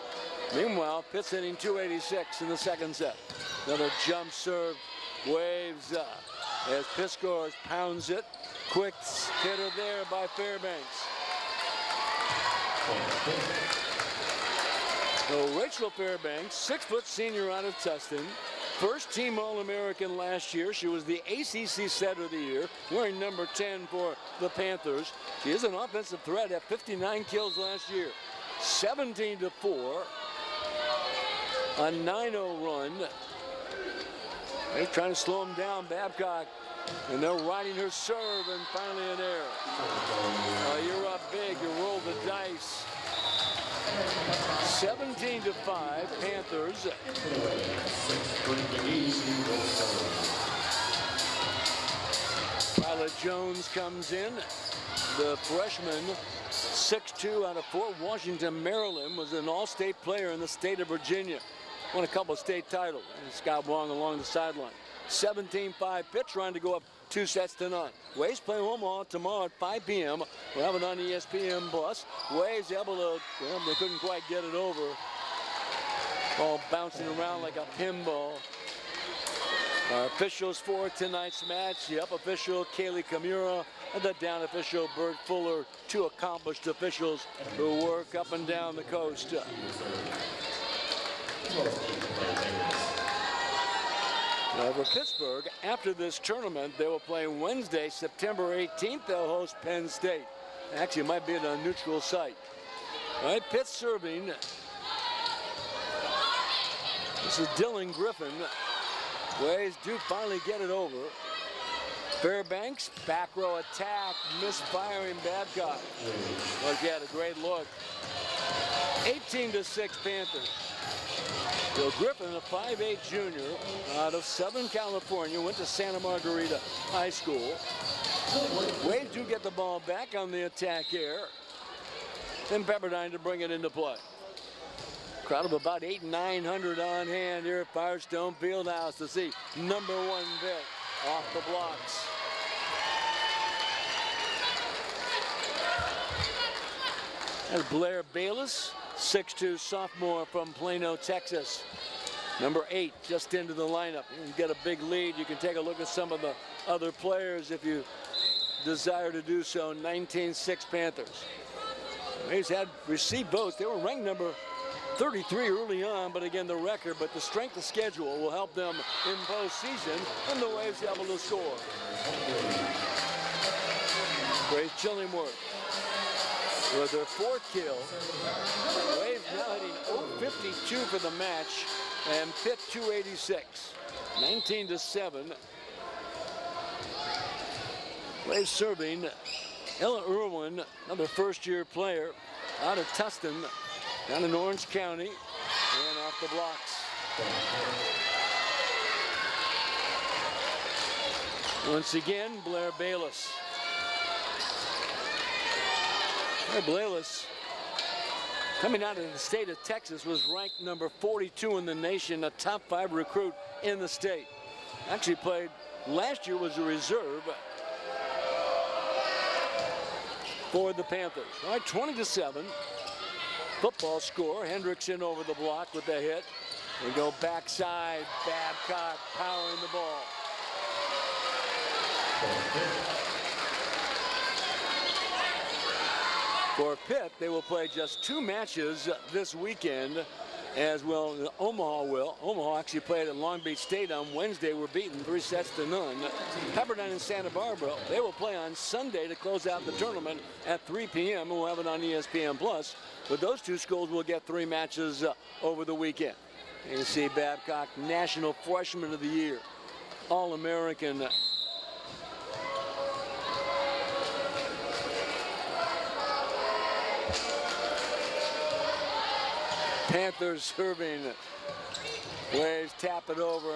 S1: Meanwhile, Pitt's hitting 286 in the second set. Another jump serve. Waves as Piscors pounds it. Quick hitter there by Fairbanks. So Rachel Fairbanks, 6-foot senior out of Tustin. First team All-American last year. She was the ACC Setter of the Year, wearing number 10 for the Panthers. She is an offensive threat at 59 kills last year. 17-4. A 9-0 run. They're trying to slow him down, Babcock. And they're riding her serve, and finally an error. You're up big, you roll the dice. 17-5, Panthers. Violet Jones comes in. The freshman, 6'2" out of Fort Washington, Maryland, was an all-state player in the state of Virginia. Won a couple of state titles. And Scott Wong along the sideline. 17-5, Pitt trying to go up 2-0. Waves play Omaha tomorrow at 5 p.m. We'll have it on ESPN Plus. Waves able to, well, they couldn't quite get it over. Ball bouncing around like a pinball. Our officials for tonight's match, the up official, Kaylee Kimura, and the down official, Bert Fuller, two accomplished officials who work up and down the coast. Now for Pittsburgh, after this tournament, they will play Wednesday, September 18th. They'll host Penn State. Actually, it might be at a neutral site. All right, Pitt serving. This is Dylan Griffin. Waves do finally get it over. Fairbanks, back row attack, misfiring Babcock. Look at a great look. 18-6 Panthers. Bill Griffin, a 5'8" junior out of Southern California, went to Santa Margarita High School. Waves do get the ball back on the attack here. Then Pepperdine to bring it into play. Crowd of about 800-900 on hand here at Firestone Fieldhouse to see number 1 Pitt off the blocks. That's Blair Bayless, 6'2" sophomore from Plano, Texas. Number 8 just into the lineup. You get a big lead. You can take a look at some of the other players if you desire to do so. 19-6 Panthers. He's had received votes. They were ranked number 33 early on, but again, the record, but the strength of schedule will help them in postseason, and the Waves able to score. Grace Chillingworth with their 4th kill. Waves now hitting .052 for the match, and Pitt 286. 19-7. Waves serving Ella Irwin, another first-year player out of Tustin, down in Orange County, and off the blocks. Once again, Blair Bayless. Blair Bayless, coming out of the state of Texas, was ranked number 42 in the nation, a top 5 recruit in the state. Actually played last year, was a reserve for the Panthers. All right, 20-7. Football score. Hendrickson over the block with the hit. We go backside. Babcock powering the ball. For Pitt, they will play just 2 matches this weekend, as well Omaha will. Omaha actually played at Long Beach State on Wednesday. Were beaten 3-0. Pepperdine and Santa Barbara, they will play on Sunday to close out the tournament at 3 p.m. and we'll have it on ESPN Plus. But those 2 schools will get 3 matches over the weekend. You see Babcock, National Freshman of the Year, All-American. Panthers serving. Waves tap it over.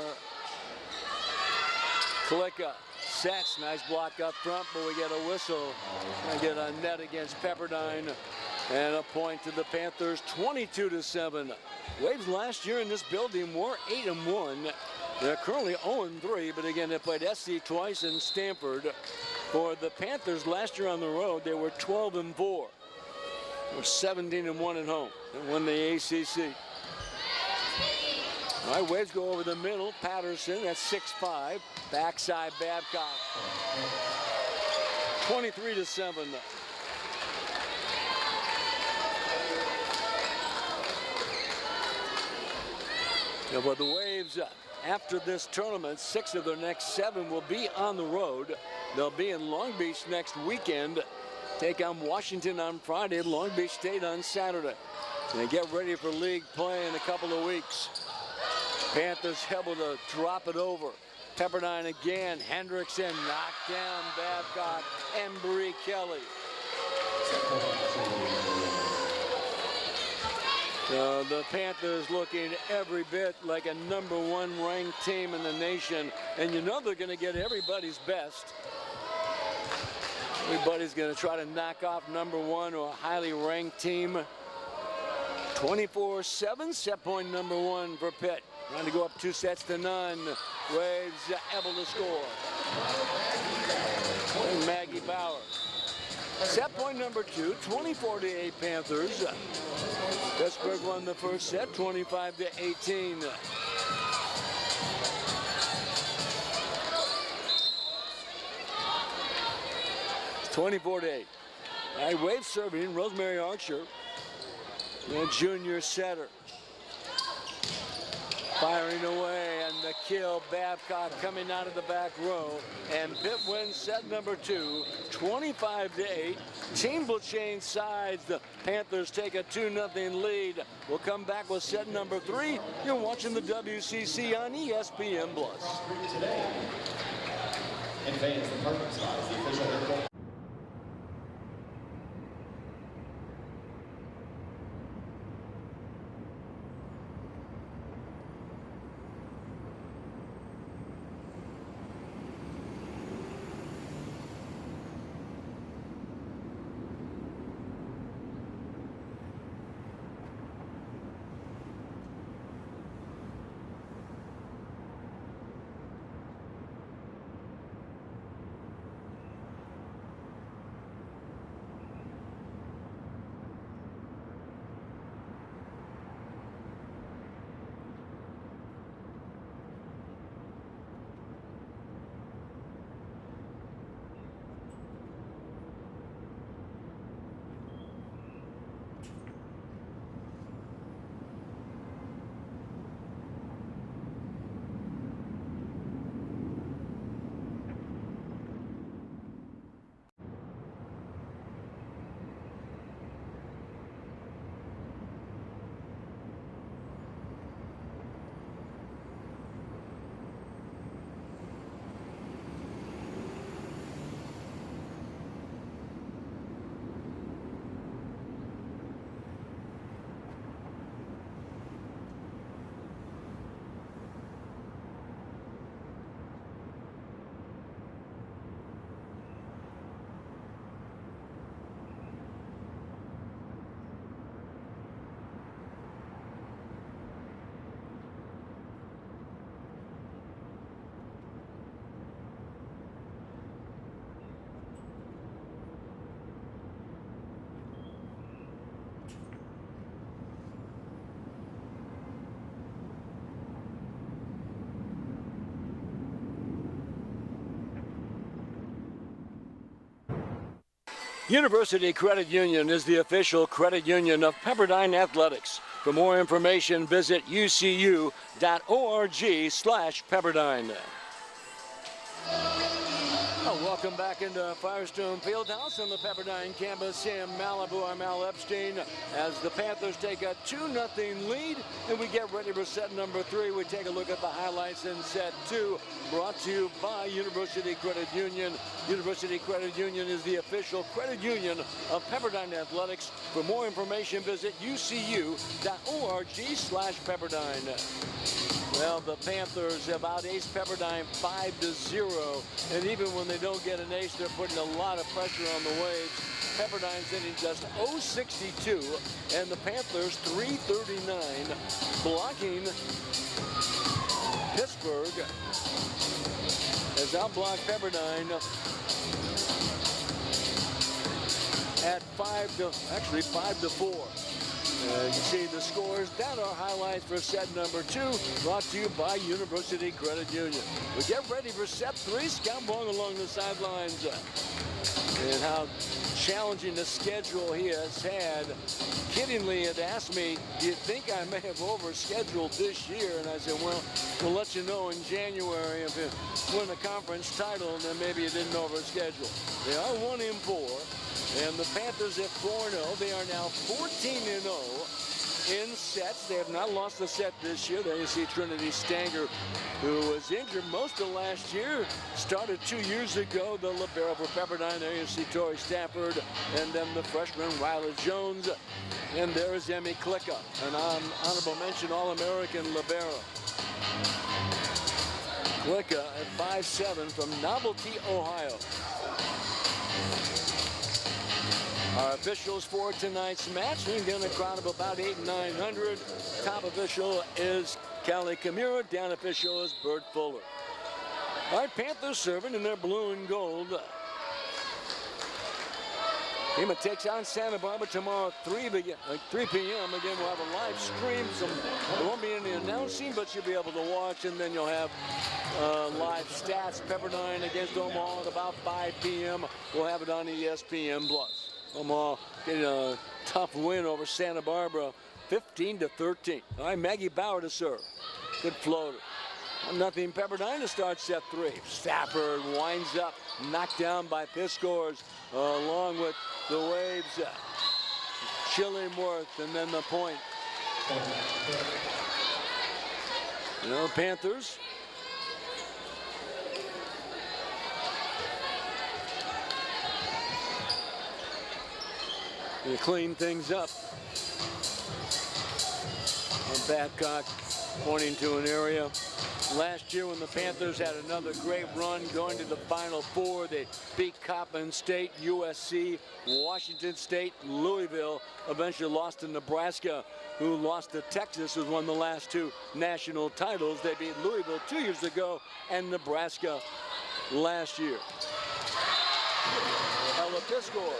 S1: Kalicka sets. Nice block up front, but we get a whistle. And get a net against Pepperdine. And a point to the Panthers, 22-7. Waves last year in this building were 8-1. They're currently 0-3, but again, they played SC twice and Stanford. For the Panthers last year on the road, they were 12-4. They were 17-1 at home and won the ACC. All right, Waves go over the middle. Patterson, that's 6'5". Backside Babcock. 23-7. Yeah, but the Waves, after this tournament, 6 of their next 7 will be on the road. They'll be in Long Beach next weekend. Take on Washington on Friday, Long Beach State on Saturday. And they get ready for league play in a couple of weeks. Panthers able to drop it over. Pepperdine again. Hendrickson knocked down Babcock and Bree Kelly. The Panthers looking every bit like a #1 ranked team in the nation, and you know they're going to get everybody's best. Everybody's going to try to knock off #1 or a highly ranked team. 24-7, set point #1 for Pitt. Trying to go up 2-0. Waves able to score. And Maggie Bauer. Set point #2, 24-8 Panthers. Pittsburgh won the first set, 25-18. It's 24-8. All right, Wave serving, Rosemary Archer, the junior setter. Firing away, and the kill. Babcock coming out of the back row, and Pitt wins set #2, 25-8. Team will change sides. The Panthers take a 2-0 lead. We'll come back with set #3. You're watching the WCC on ESPN+.
S3: Today, and fans, the parking spot is the official head.
S1: University Credit Union is the official credit union of Pepperdine Athletics. For more information, visit ucu.org/Pepperdine. Welcome back into Firestone Fieldhouse on the Pepperdine campus in Malibu. I'm Al Epstein as the Panthers take a 2-0 lead, and we get ready for set #3. We take a look at the highlights in set 2, brought to you by University Credit Union. University Credit Union is the official credit union of Pepperdine Athletics. For more information, visit ucu.org/Pepperdine. Well, the Panthers have out-aced Pepperdine 5-0, and even when they don't get an ace, they're putting a lot of pressure on the Waves. Pepperdine's hitting just .062, and the Panthers 339, blocking Pittsburgh has outblocked Pepperdine at 5-4. You see the scores. That are highlights for set #2, brought to you by University Credit Union. We get ready for set 3. Scott Long along the sidelines. And how challenging the schedule he has had. Kiddingly had asked me, do you think I may have overscheduled this year? And I said, well, we'll let you know in January if you win a conference title, and then maybe you didn't overschedule. They are 1-4. And the Panthers at 4-0. They are now 14-0. in sets. They have not lost a set this year. There you see Trinity Stanger, who was injured most of last year, started 2 years ago. The libero for Pepperdine. There you see Tori Stafford, and then the freshman Riley Jones. And there is Emmy Klicka, an honorable mention All-American libero. Klicka at 5'7" from Novelty, Ohio. Our officials for tonight's match, we're going to crowd of about 800-900. Top official is Callie Kimura. Down official is Bert Fuller. All right, Panthers serving in their blue and gold. Pima takes on Santa Barbara tomorrow at 3 p.m. Again, we'll have a live stream. There won't be any announcing, but you'll be able to watch, and then you'll have live stats. Pepperdine against Omaha at about 5 p.m. We'll have it on ESPN+. Omaha getting a tough win over Santa Barbara, 15-13. All right, Maggie Bauer to serve. Good floater. 1-0 Pepperdine to start set 3. Stafford winds up, knocked down by Piscors, along with the Waves. Chillingworth, and then the point. You know, Panthers. To clean things up. And Babcock pointing to an area. Last year when the Panthers had another great run going to the Final Four, they beat Coppin State, USC, Washington State, Louisville, eventually lost to Nebraska, who lost to Texas, who won the last 2 national titles. They beat Louisville 2 years ago and Nebraska last year. Ella Piscor.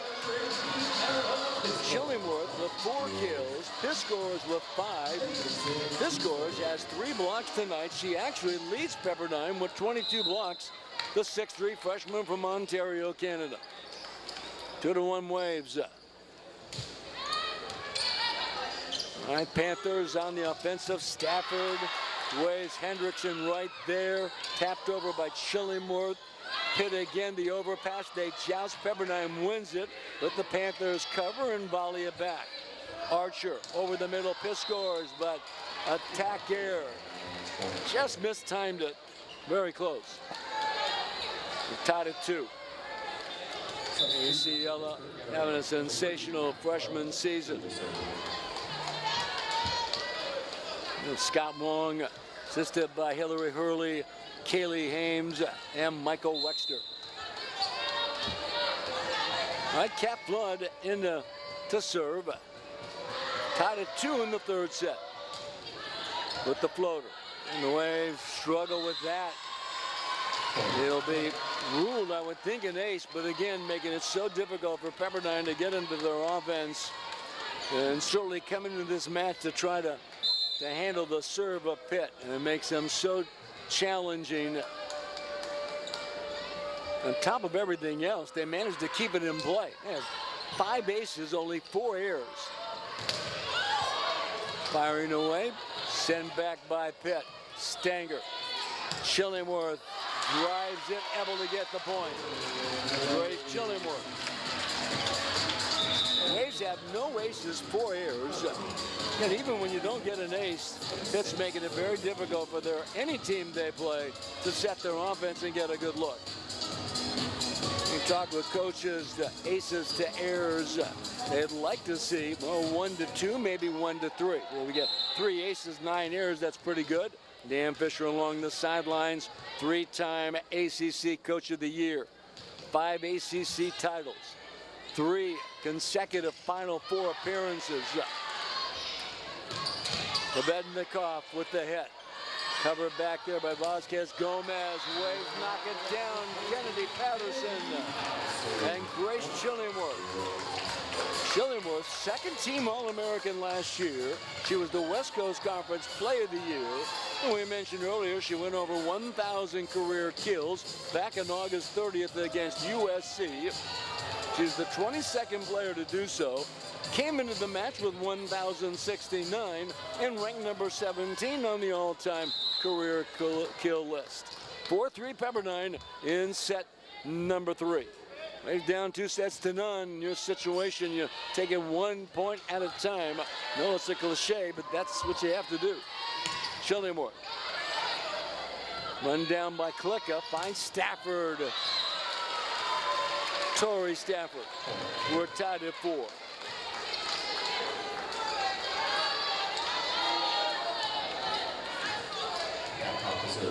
S1: Chillingworth with 4 kills. Piscors with 5. Piscors has 3 blocks tonight. She actually leads Pepperdine with 22 blocks. The 6'3" freshman from Ontario, Canada. 2-1 Waves. All right, Panthers on the offensive. Stafford, Waves, Hendrickson right there. Tapped over by Chillingworth. Pitt again, the overpass. They joust. Pepperdine wins it. Let the Panthers cover and volley it back. Archer over the middle. Piscors, but attack air. Just mistimed it. Very close. We're tied at 2. You see Ella having a sensational freshman season. Scott Wong, assisted by Hillary Hurley, Kaylee Hames, and Michael Wexter. All right, Cap Flood in to serve. Tied at 2 in the 3rd set with the floater. And the Waves struggle with that. It'll be ruled, I would think, an ace, but again, making it so difficult for Pepperdine to get into their offense. And certainly coming into this match to try to handle the serve of Pitt. And it makes them so challenging. On top of everything else, they managed to keep it in play. They had 5 aces, only 4 errors. Firing away, sent back by Pitt. Stanger, Chillingworth drives it, able to get the point. Grace Chillingworth. Waves have no aces, 4 errors. And even when you don't get an ace, Pitt's making it very difficult for any team they play to set their offense and get a good look. You talk with coaches, the aces to errors, they'd like to see, well, 1 to 2, maybe 1 to 3. Well, we get 3 aces, 9 errors, that's pretty good. Dan Fisher along the sidelines, 3-time ACC Coach of the Year, 5 ACC titles, 3 consecutive Final Four appearances. Levednikov with the hit. Covered back there by Vasquez Gomez. Waves knock it down. Kennedy Patterson and Grace Chillingworth. Chillingworth, 2nd team All-American last year. She was the West Coast Conference Player of the Year. And we mentioned earlier she went over 1,000 career kills back on August 30th against USC. She's the 22nd player to do so. Came into the match with 1,069 and ranked number 17 on the all-time career kill list. 4-3 Pepperdine in set number 3. Waves down 2-0. In your situation, you take it 1 point at a time. No, it's a cliche, but that's what you have to do. Chillingworth. Run down by Klicka, finds Stafford. Torrey Stafford. We're tied at 4.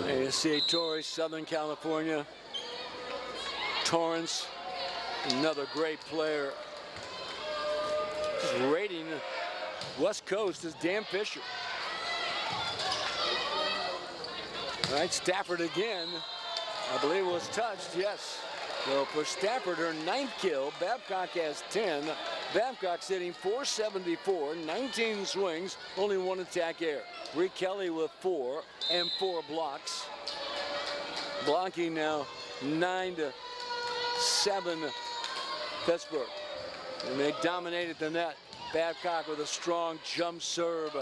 S1: You see Torrey, Southern California. Torrance, another great player. Just raiding West Coast is Dan Fisher. All right, Stafford again. I believe it was touched, yes. So for Stafford, her 9th kill. Babcock has 10. Babcock's hitting .474, 19 swings, only 1 attack error. Bree Kelly with 4 and 4 blocks. Blocking now 9-7 Pittsburgh. And they dominated the net. Babcock with a strong jump serve.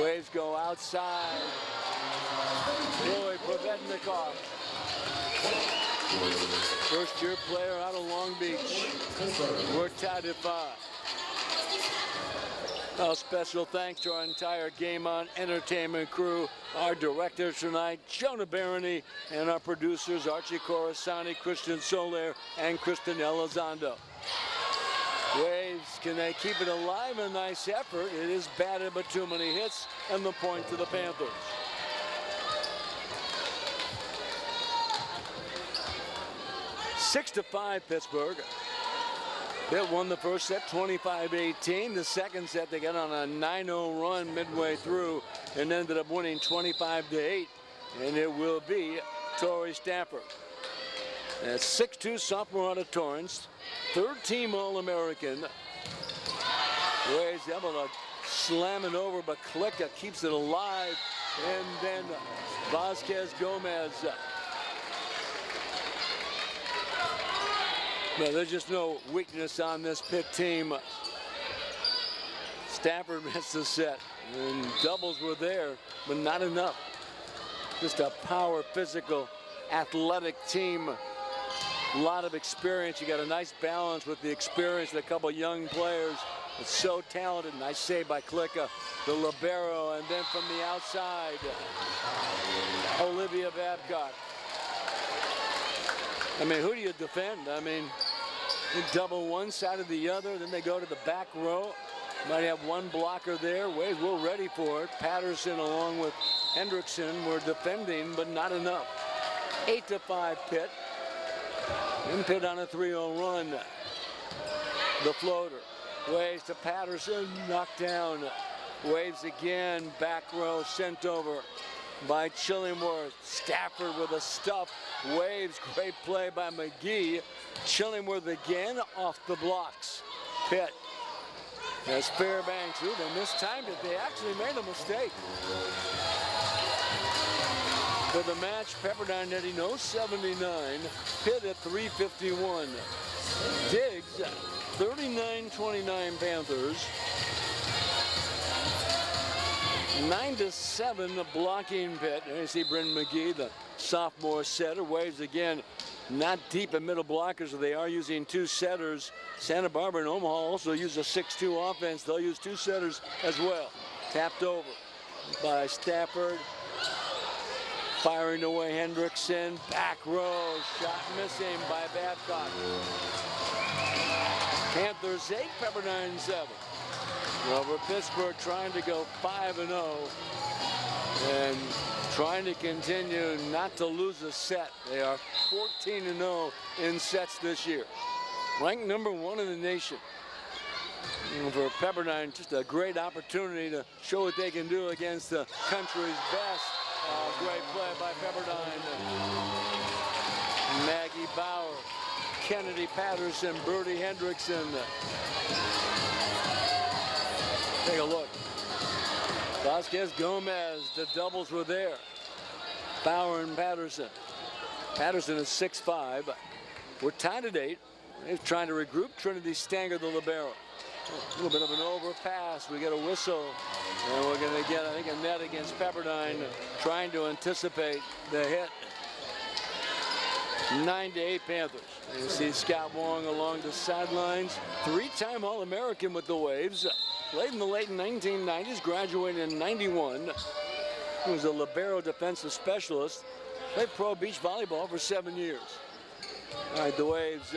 S1: Waves go outside. Boy, Provetnikov. First-year player out of Long Beach. We're tied at 5. A special thanks to our entire Game On Entertainment crew, our directors tonight, Jonah Barony, and our producers, Archie Coruscani, Christian Soler, and Kristen Elizondo. Waves, can they keep it alive? A nice effort. It is batted, but too many hits, and the point to the Panthers. Six to 5 Pittsburgh. Pitt won the first set 25-18. The second set they got on a 9-0 run midway through and ended up winning 25-8. And it will be Torrey Stafford. That's 6'2" sophomore out of Torrance, 3rd-team All-American. Waves able to slam it over, but Klicka keeps it alive. And then Vasquez Gomez. No, there's just no weakness on this Pitt team. Stafford missed the set, and doubles were there, but not enough. Just a power, physical, athletic team. A lot of experience. You got a nice balance with the experience of a couple young players. It's so talented. Nice save by Klicka, the libero, and then from the outside, Olivia Babcock. I mean, who do you defend? I mean, you double one side of the other, then they go to the back row. Might have one blocker there. Waves, we're ready for it. Patterson along with Hendrickson were defending, but not enough. 8 to 5 Pitt. And Pitt on a 3-0 run. The floater. Waves to Patterson, knocked down. Waves again, back row, sent over by Chillingworth. Stafford with a stuff. Waves, great play by McGee. Chillingworth again off the blocks. Pitt. As Fairbanks, ooh, they mistimed it. They actually made a mistake. For the match, Pepperdine netting 0.79. Pitt at 351. Diggs, 39-29 Panthers. 9-7 blocking Pitt. And you see Bryn McGee, the sophomore setter. Waves again, not deep in middle blockers, so they are using 2 setters. Santa Barbara and Omaha also use a 6-2 offense. They'll use 2 setters as well. Tapped over by Stafford. Firing away Hendrickson. Back row, shot missing by Babcock. Panthers 8, Pepperdine 7. Over Pittsburgh trying to go 5-0 and trying to continue not to lose a set. They are 14-0 in sets this year. Ranked number 1 in the nation. And for Pepperdine, just a great opportunity to show what they can do against the country's best. Great play by Pepperdine. Maggie Bauer, Kennedy Patterson, Birdie Hendrickson. Take a look. Vasquez Gomez, the doubles were there. Bauer and Patterson. Patterson is 6'5". We're tied at 8. They're trying to regroup. Trinity Stanger, the libero. A little bit of an overpass. We get a whistle. And we're going to get, I think, a net against Pepperdine, trying to anticipate the hit. 9-8 Panthers. You see Scott Wong along the sidelines, three-time All-American with the Waves. Played in the late 1990s, graduated in 91. He was a libero defensive specialist. Played pro beach volleyball for 7 years. All right, the Waves,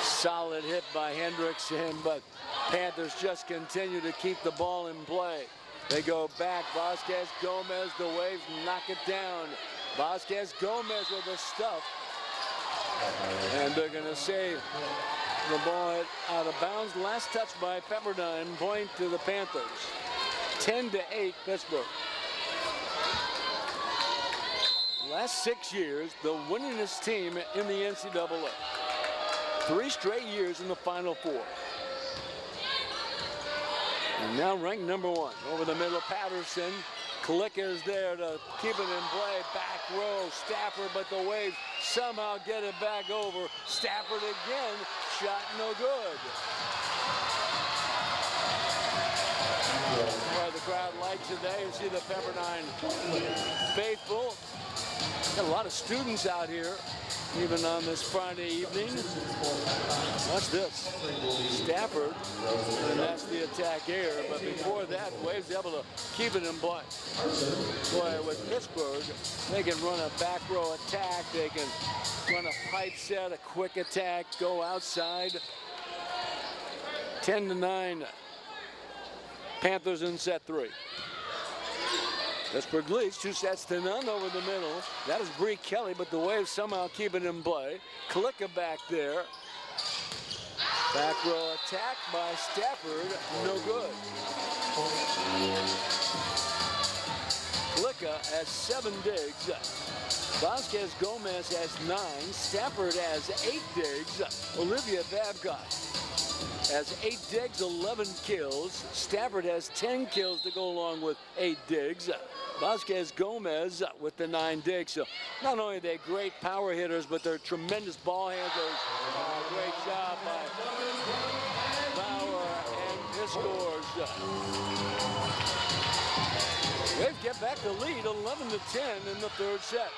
S1: solid hit by Hendrickson, but Panthers just continue to keep the ball in play. They go back, Vasquez Gomez, the Waves knock it down. Vasquez Gomez with the stuff. And they're gonna say the ball out of bounds. Last touch by Pepperdine, point to the Panthers. 10-8 Pittsburgh. Last 6 years, the winningest team in the NCAA. 3 straight years in the Final Four. And now ranked number 1. Over the middle, Patterson. Kalicka is there to keep it in play. Back row, Stafford, but the Waves somehow get it back over. Stafford again, shot no good. Well, the crowd likes it there. You see the Pepperdine faithful. Got a lot of students out here, even on this Friday evening. Watch this. Stafford, and that's the attack here. But before that, Waves able to keep it in play. Boy, with Pittsburgh, they can run a back row attack. They can run a pipe set, a quick attack, go outside. 10-9. Panthers in set 3. Pittsburgh leads 2-0 over the middle. That is Bree Kelly, but the Waves somehow keep it in play. Kalicka back there. Back row attack by Stafford, no good. Kalicka has 7 digs. Vasquez Gomez has 9. Stafford has 8 digs. Olivia Babcock has 8 digs, 11 kills. Stafford has 10 kills to go along with 8 digs. Vasquez Gomez with the 9 digs. So not only are they great power hitters, but they're tremendous ball handlers. Great job by Bauer and Piscors. Waves get back the lead, 11-10 in the 3rd set.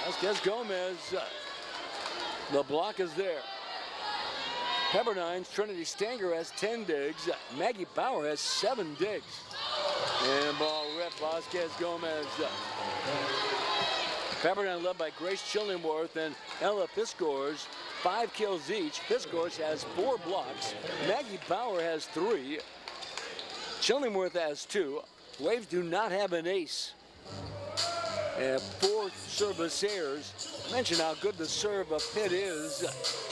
S1: Vasquez Gomez, the block is there. Pepperdine's Trinity Stanger has 10 digs. Maggie Bauer has 7 digs. And ball ripped, Vasquez Gomez. Pepperdine led by Grace Chillingworth and Ella Piscors, 5 kills each. Piscors has 4 blocks. Maggie Bauer has 3. Chillingworth has 2. Waves do not have an ace. And 4 service errors. Mention how good the serve of Pitt is.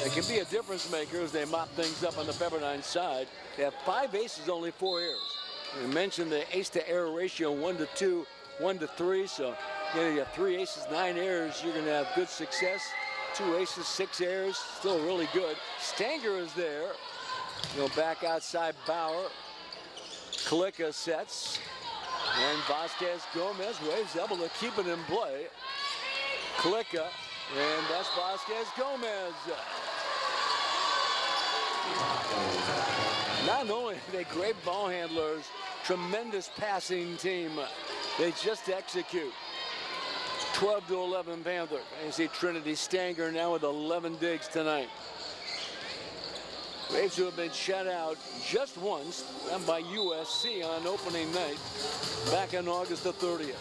S1: It can be a difference maker as they mop things up on the Pepperdine side. They have 5 aces, only 4 errors. We mentioned the ace to error ratio 1-2, 1-3. So you have 3 aces, 9 errors. You're going to have good success. 2 aces, 6 errors, still really good. Stanger is there. Go back outside Bauer. Kalicka sets. And Vasquez Gomez, Waves able to keep it in play. Kalicka, and that's Vasquez Gomez. Not only are they great ball handlers, tremendous passing team, they just execute. 12-11 Panther. You see Trinity Stanger now with 11 digs tonight. Waves who have been shut out just once, and by USC on opening night, back on August the 30th.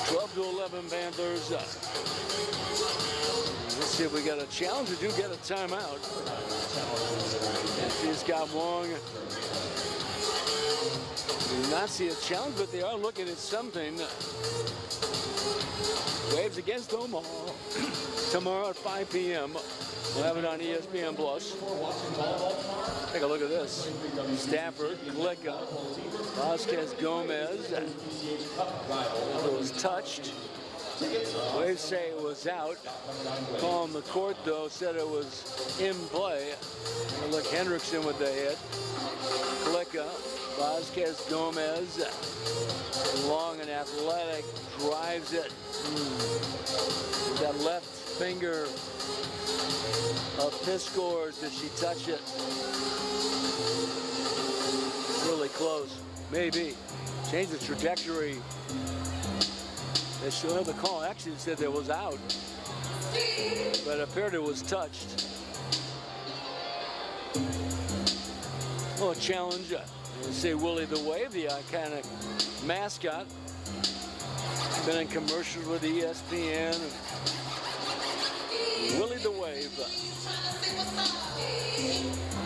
S1: 12-11 Panthers. Let's see if we got a challenge. We do get a timeout. And see Scott Wong. Do not see a challenge, but they are looking at something. Waves against Omaha tomorrow at 5 p.m. We'll have it on ESPN Plus. Take a look at this. Stafford, Kalicka, Vasquez Gomez. It was touched. Waves say it was out. Call on the court, though, said it was in play. Look, Hendrickson with the hit. Kalicka, Vasquez Gomez. Long and athletic, drives it. With that left finger of Piscors, did she touch it? Really close, maybe. Change the trajectory. They still have the call. Actually said there was out. but appeared it was touched. Well, a challenge. You see Willie the Wave, the iconic mascot. Been in commercials with ESPN. Willie the Wave.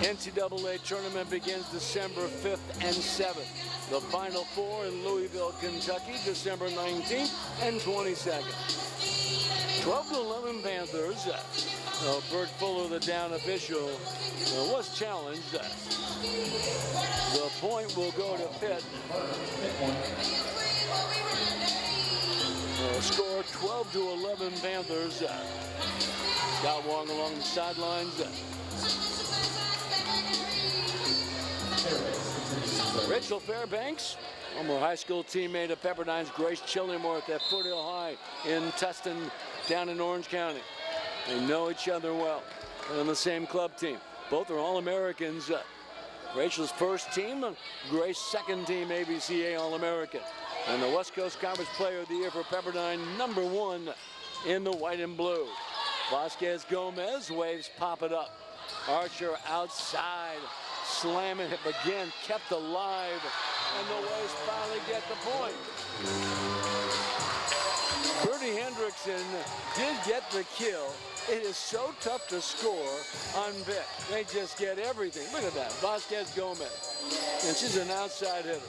S1: NCAA tournament begins December 5th and 7th. The Final Four in Louisville, Kentucky, December 19th and 22nd. 12-11 Panthers. Bert Fuller, the down official, was challenged. The point will go to Pitt. Score 12-11 Panthers. Scott Wong along the sidelines. Rachel Fairbanks, former high school teammate of Pepperdine's Grace Chillingworth at Foothill High in Tustin, down in Orange County. They know each other well. They're on the same club team. Both are All-Americans. Rachel's first team, Grace's second team ABCA All-American. And the West Coast Conference Player of the Year for Pepperdine, #1 in the white and blue. Vasquez Gomez, waves pop it up. Archer outside, slamming it again, kept alive, and the Waves finally get the point. Bertie Hendrickson did get the kill. It is so tough to score on Vic. They just get everything. Look at that, Vasquez Gomez. And she's an outside hitter.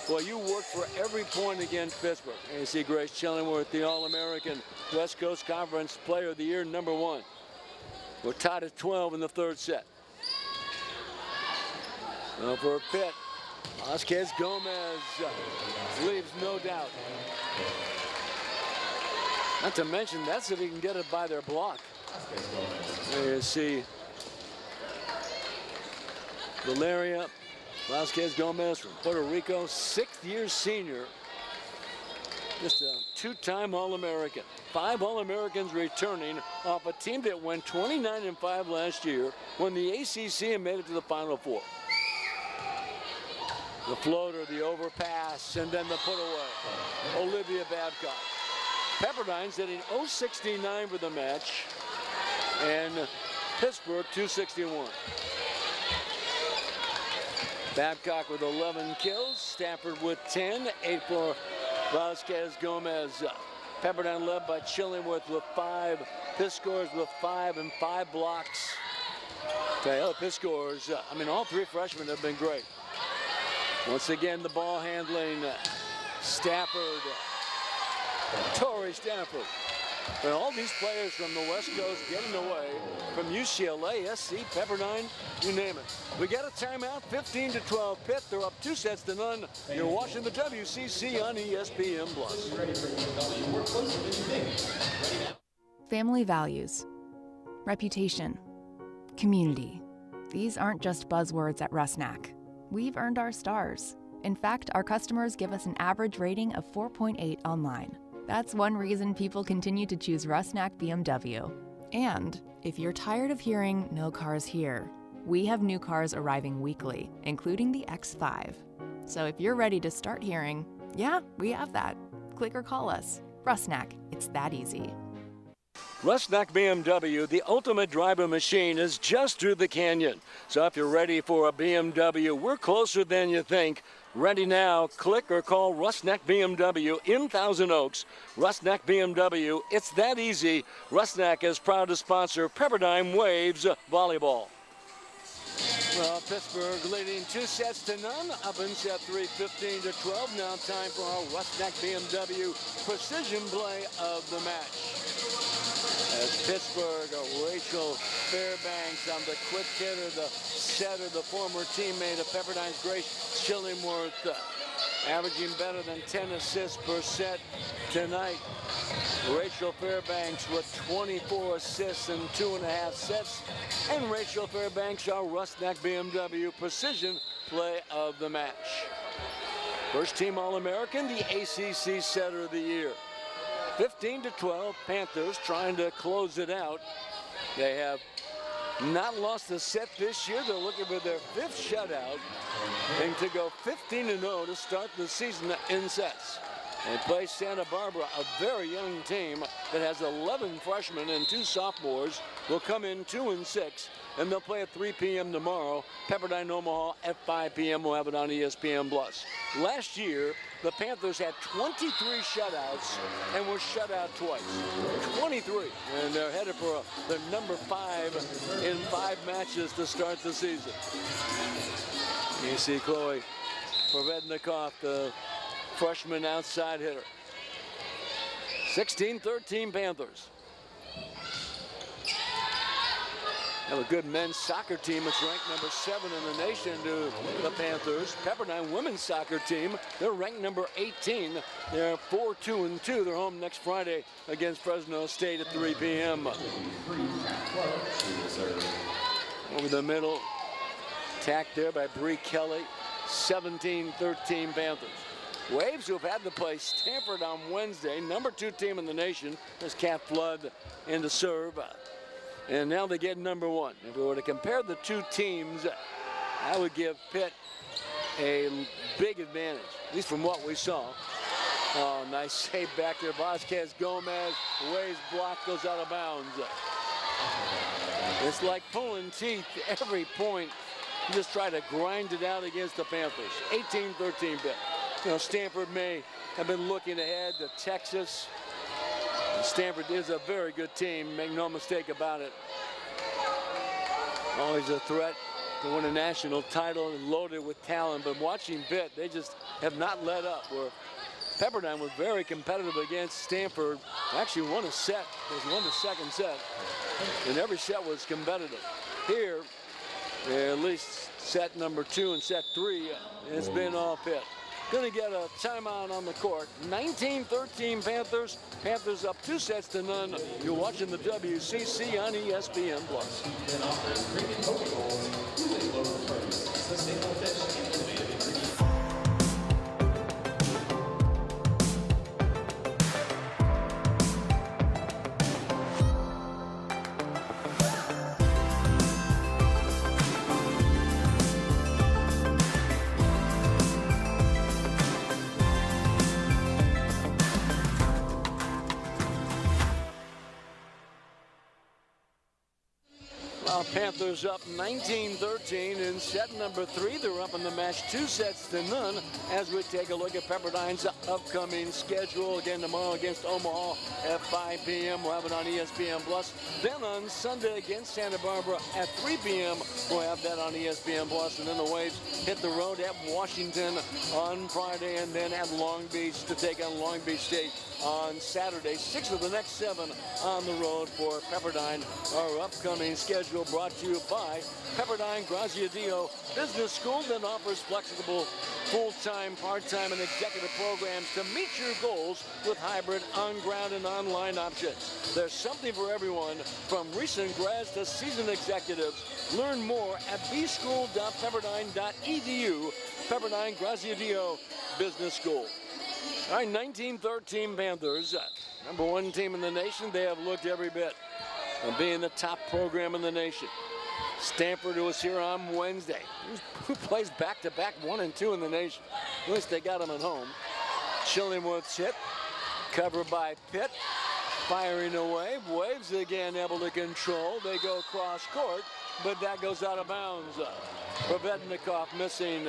S1: Well, you work for every point against Pittsburgh. And you see Grace Chillingworth, the All-American West Coast Conference Player of the Year, #1. We're tied at 12 in the third set. Well, for Pitt, Vasquez Gomez leaves no doubt. Not to mention, that's if he can get it by their block. There you see Valeria Vasquez Gomez from Puerto Rico, 6th-year senior. Just a 2-time All-American. 5 All-Americans returning off a team that went 29-5 last year, won the ACC and made it to the Final Four. The floater, the overpass, and then the put away. Olivia Babcock. Pepperdine's hitting .069 for the match, and Pittsburgh 261. Babcock with 11 kills, Stafford with 10, 8 for Vasquez Gomez. Pepperdine led by Chillingworth with 5, Pitt scores with 5 and 5 blocks. The Pitt scores, I mean, all 3 freshmen have been great. Once again, the ball handling, Stafford, Torrey Stafford. And all these players from the West Coast getting away from UCLA, SC, Pepperdine, you name it. We got a timeout, 15-12 Pitt. They're up 2-0. You're watching the WCC on ESPN+.
S14: Family values, reputation, community. These aren't just buzzwords at Rusnak. We've earned our stars. In fact, our customers give us an average rating of 4.8 online. That's one reason people continue to choose Rusnak BMW. And if you're tired of hearing no cars here, we have new cars arriving weekly, including the X5. So if you're ready to start hearing, yeah, we have that, click or call us. Rusnak, it's that easy.
S1: Rusnak BMW, the ultimate driver machine, is just through the canyon. So if you're ready for a BMW, we're closer than you think. Ready now, click or call Rusnak BMW in Thousand Oaks. Rusnak BMW, it's that easy. Rusnak is proud to sponsor Pepperdine Waves Volleyball. Well, Pittsburgh leading 2-0 up in set 3, 15-12. Now time for our Rusnak BMW precision play of the match. As Pittsburgh, Rachel Fairbanks on the quick hitter, the setter, the former teammate of Pepperdine's Grace Chillingworth, averaging better than 10 assists per set tonight. Rachel Fairbanks with 24 assists in 2.5 sets. And Rachel Fairbanks, our Rusnak BMW precision play of the match. First team All-American, the ACC setter of the year. 15-12, Panthers trying to close it out. They have not lost a set this year. They're looking for their 5th shutout and to go 15-0 to start the season in sets. They play Santa Barbara, a very young team that has 11 freshmen and 2 sophomores. Will come in 2 and 6, and they'll play at 3 p.m. tomorrow. Pepperdine, Omaha at 5 p.m. We'll have it on ESPN Plus. Last year, the Panthers had 23 shutouts and were shut out twice. 23, and they're headed for their number 5 in 5 matches to start the season. You see Chloe Provednikov, the freshman outside hitter. 16-13 Panthers. Have a good men's soccer team. It's ranked number 7 in the nation to the Panthers. Pepperdine women's soccer team, they're ranked number 18. They're 4-2-2. They're home next Friday against Fresno State at 3 p.m. Over the middle, attacked there by Bree Kelly. 17-13 Panthers. Waves, who have had to play Stanford on Wednesday, number 2 team in the nation. There's Cat Flood in the serve. And now they get number 1. If we were to compare the 2 teams, I would give Pitt a big advantage, at least from what we saw. Oh, nice save back there. Vasquez Gomez, Waves block, goes out of bounds. It's like pulling teeth every point. You just try to grind it out against the Panthers. 18-13 Pitt. You know, Stanford may have been looking ahead to Texas. Stanford is a very good team, make no mistake about it. Always a threat to win a national title and loaded with talent, but watching Pitt, they just have not let up. Where Pepperdine was very competitive against Stanford. Actually won a set, they won the second set, and every set was competitive. Here, at least set number 2 and set 3, it's been all Pitt. Going to get a timeout on the court. 19-13 Panthers. Panthers up 2-0. You're watching the WCC on ESPN Plus. Panthers up 19-13 in set number 3. They're up in the match 2-0 as we take a look at Pepperdine's upcoming schedule. Again tomorrow against Omaha at 5 p.m. We'll have it on ESPN Plus. Then on Sunday against Santa Barbara at 3 p.m. We'll have that on ESPN Plus. And then the Waves hit the road at Washington on Friday and then at Long Beach to take on Long Beach State on Saturday. 6 of the next 7 on the road for Pepperdine. Our upcoming schedule brought to you by Pepperdine Graziadio Business School that offers flexible full-time, part-time, and executive programs to meet your goals with hybrid on-ground and online options. There's something for everyone, from recent grads to seasoned executives. Learn more at bschool.pepperdine.edu. Pepperdine Graziadio Business School. All right, 19-13 Panthers, number 1 team in the nation. They have looked every bit of being the top program in the nation. Stanford, who was here on Wednesday, who plays back-to-back 1 and 2 in the nation. At least they got him at home. Chillingworth's hit, covered by Pitt, firing away. Waves again able to control. They go cross court, but that goes out of bounds. Provednikov missing.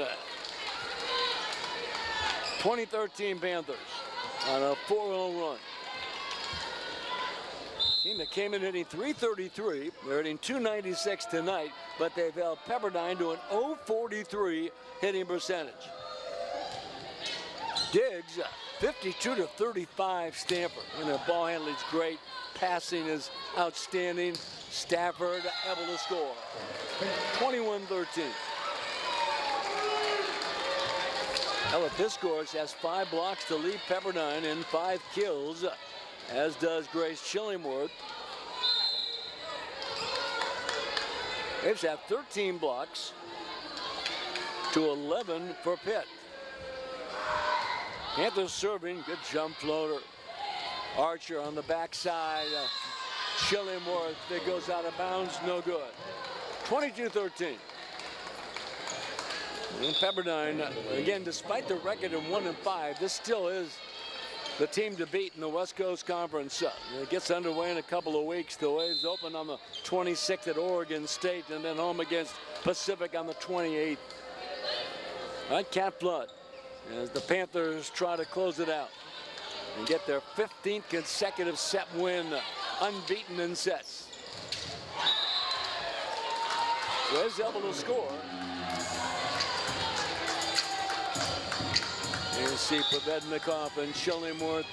S1: 2013 Panthers on a 4-0 run. Team that came in hitting .333. They're hitting .296 tonight, but they've held Pepperdine to an .043 hitting percentage. Diggs, 52-35 Stanford. And their ball handling is great. Passing is outstanding. Stafford able to score. 21-13. Ella Piscors has 5 blocks to lead Pepperdine and 5 kills, as does Grace Chillingworth. They've had 13 blocks to 11 for Pitt. Panthers serving, good jump floater. Archer on the backside. Chillingworth, that goes out of bounds, no good. 22-13. And Pepperdine, again, despite the record of 1 and 5, this still is the team to beat in the West Coast Conference. It gets underway in a couple of weeks. The Waves open on the 26th at Oregon State and then home against Pacific on the 28th. All right, Cat Flood, as the Panthers try to close it out and get their 15th consecutive set win, unbeaten in sets. Waves able to score. You see Provednikov and Shillingworth,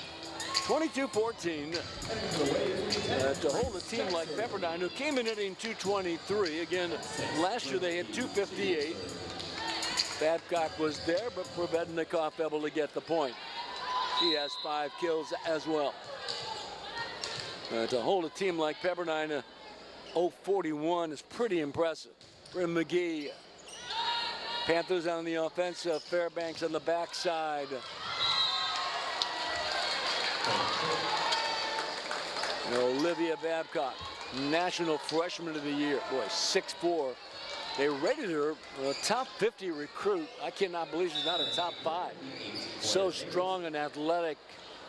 S1: 22-14. To hold a team like Pepperdine, who came in hitting 223. Again, last year they had 258. Babcock was there, but Provednikov able to get the point. He has 5 kills as well. To hold a team like Pepperdine, 0-41 is pretty impressive. Brim McGee. Panthers on the offensive, Fairbanks on the backside. Olivia Babcock, National Freshman of the Year. Boy, 6'4". They rated her a top 50 recruit. I cannot believe she's not a top 5. So strong and athletic,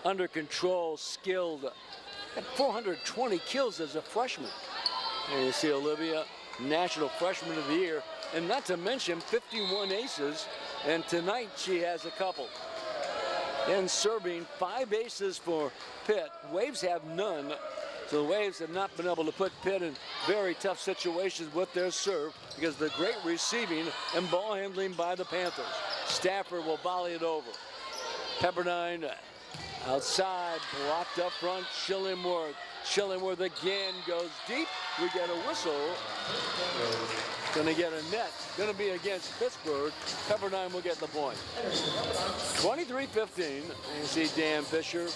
S1: under control, skilled. Had 420 kills as a freshman. And you see Olivia, National Freshman of the Year. And not to mention 51 aces, and tonight she has a couple. And serving 5 aces for Pitt. Waves have none, so the Waves have not been able to put Pitt in very tough situations with their serve because of the great receiving and ball handling by the Panthers. Stafford will volley it over. Pepperdine outside, blocked up front, Shillingworth. Shillingworth again goes deep. We get a whistle. Gonna get a net. Gonna be against Pittsburgh. Pepperdine will get the point. 23-15. And you see Dan Fisher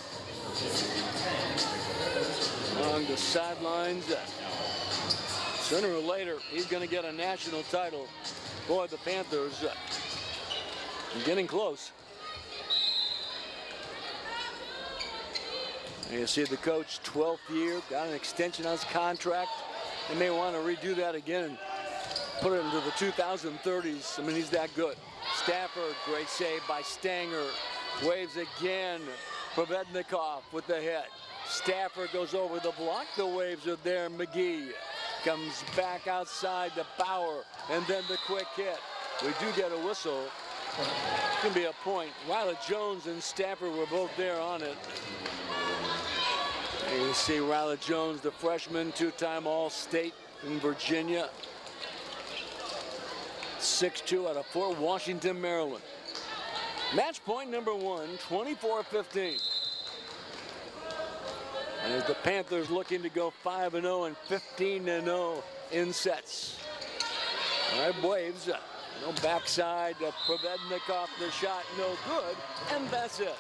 S1: along the sidelines. Sooner or later, he's gonna get a national title. Boy, the Panthers getting close. And you see the coach, 12th year, got an extension on his contract. They may want to redo that again and put it into the 2030s. I mean, he's that good. Stafford, great save by Stanger. Waves again. Provednikov with the hit. Stafford goes over the block. The Waves are there. McGee comes back outside to Bauer, and then the quick hit. We do get a whistle. It's going to be a point. Riley Jones and Stafford were both there on it. And you see Riley Jones, the freshman, 2-time All-State in Virginia. 6'2" out of Fort Washington, Maryland. Match point number 1, 24-15. As the Panthers looking to go 5-0 and 15-0 in sets. All right, Waves. No backside. Provednikov, the shot, no good. And that's it.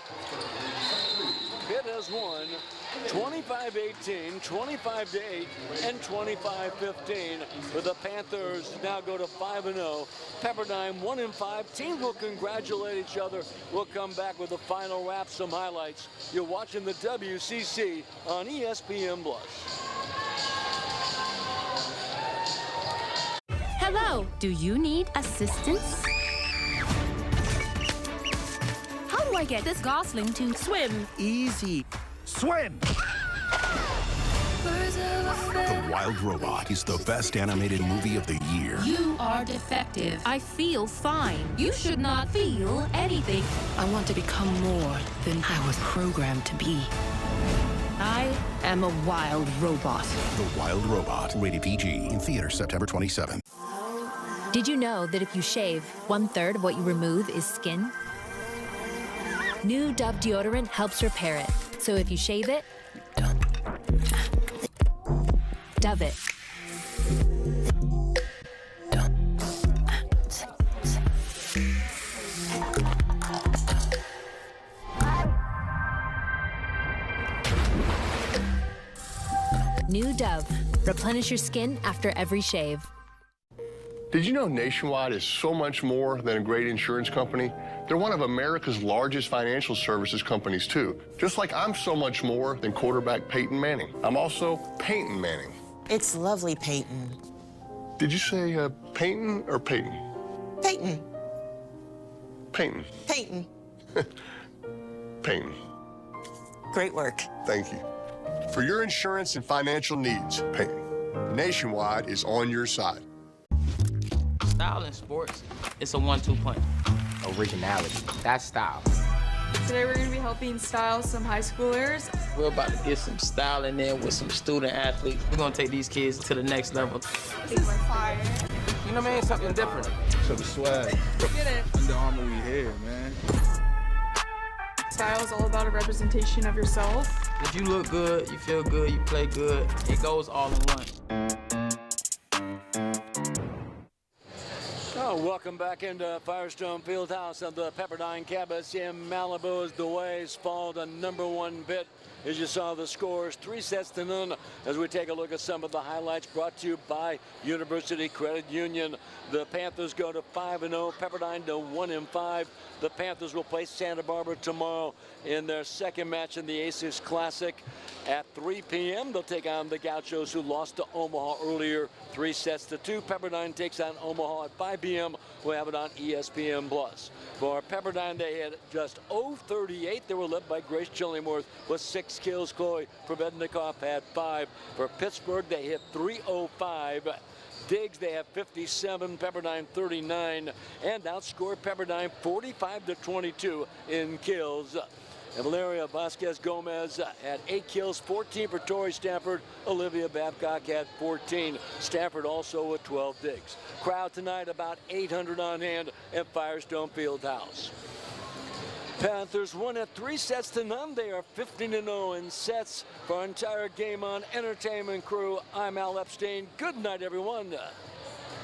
S1: Pitt has won 25-18, 25-8, and 25-15. For the Panthers now go to 5-0. Pepperdine 1-5. Teams will congratulate each other. We'll come back with the final wrap, some highlights. You're watching the WCC on ESPN+.
S15: Hello, do you need assistance? How do I get this gosling to swim?
S8: Easy. Swim! The Wild Robot is the best animated movie of the year.
S15: You are defective. I feel fine. You should not feel anything. I want to become more than I was programmed to be. I am a wild robot.
S8: The Wild Robot, rated PG, in theaters September 27th.
S16: Did you know that if you shave, 1/3 of what you remove is skin? New Dove deodorant helps repair it. So if you shave it, Dove it. New Dove. Replenish your skin after every shave.
S6: Did you know Nationwide is so much more than a great insurance company? They're one of America's largest financial services companies, too. Just like I'm so much more than quarterback Peyton Manning. I'm also Peyton Manning.
S17: It's lovely, Peyton.
S6: Did you say Peyton or Peyton?
S17: Peyton.
S6: Peyton.
S17: Peyton.
S6: Peyton.
S17: Great work.
S6: Thank you. For your insurance and financial needs, Peyton, Nationwide is on your side.
S9: Style in sports, it's a 1-2 punch.
S7: Originality, that's style.
S10: Today we're going to be helping style some high schoolers.
S9: We're about to get some style in there with some student athletes. We're going to take these kids to the next level.
S10: This is fire.
S7: You know what I mean? Something different.
S18: So the swag.
S10: Get it.
S18: Under Armour we here, man.
S10: Style is all about a representation of yourself.
S9: If you look good, you feel good, you play good, it goes all in one.
S1: Welcome back into Firestone Fieldhouse of the Pepperdine campus in Malibu as the Waves fall to #1 bid. As you saw the scores, 3-0 as we take a look at some of the highlights brought to you by University Credit Union. The Panthers go to 5-0, Pepperdine to 1-5. The Panthers will play Santa Barbara tomorrow in their second match in the Aces Classic. At 3 p.m., they'll take on the Gauchos, who lost to Omaha earlier, 3-2. Pepperdine takes on Omaha at 5 p.m. We'll have it on ESPN+. For Pepperdine, they had just 0-38. They were led by Grace Chillingworth with 6 kills. Chloe Provednikov had 5. For Pittsburgh, they hit 305. Diggs, they have 57, Pepperdine 39, and outscored Pepperdine 45-22 in kills. And Valeria Vasquez Gomez had 8 kills, 14 for Tori Stafford. Olivia Babcock had 14. Stafford also with 12 digs. Crowd tonight about 800 on hand at Firestone Fieldhouse. Panthers won at 3-0. They are 15-0 in sets. For our entire Game On entertainment crew, I'm Al Epstein. Good night, everyone.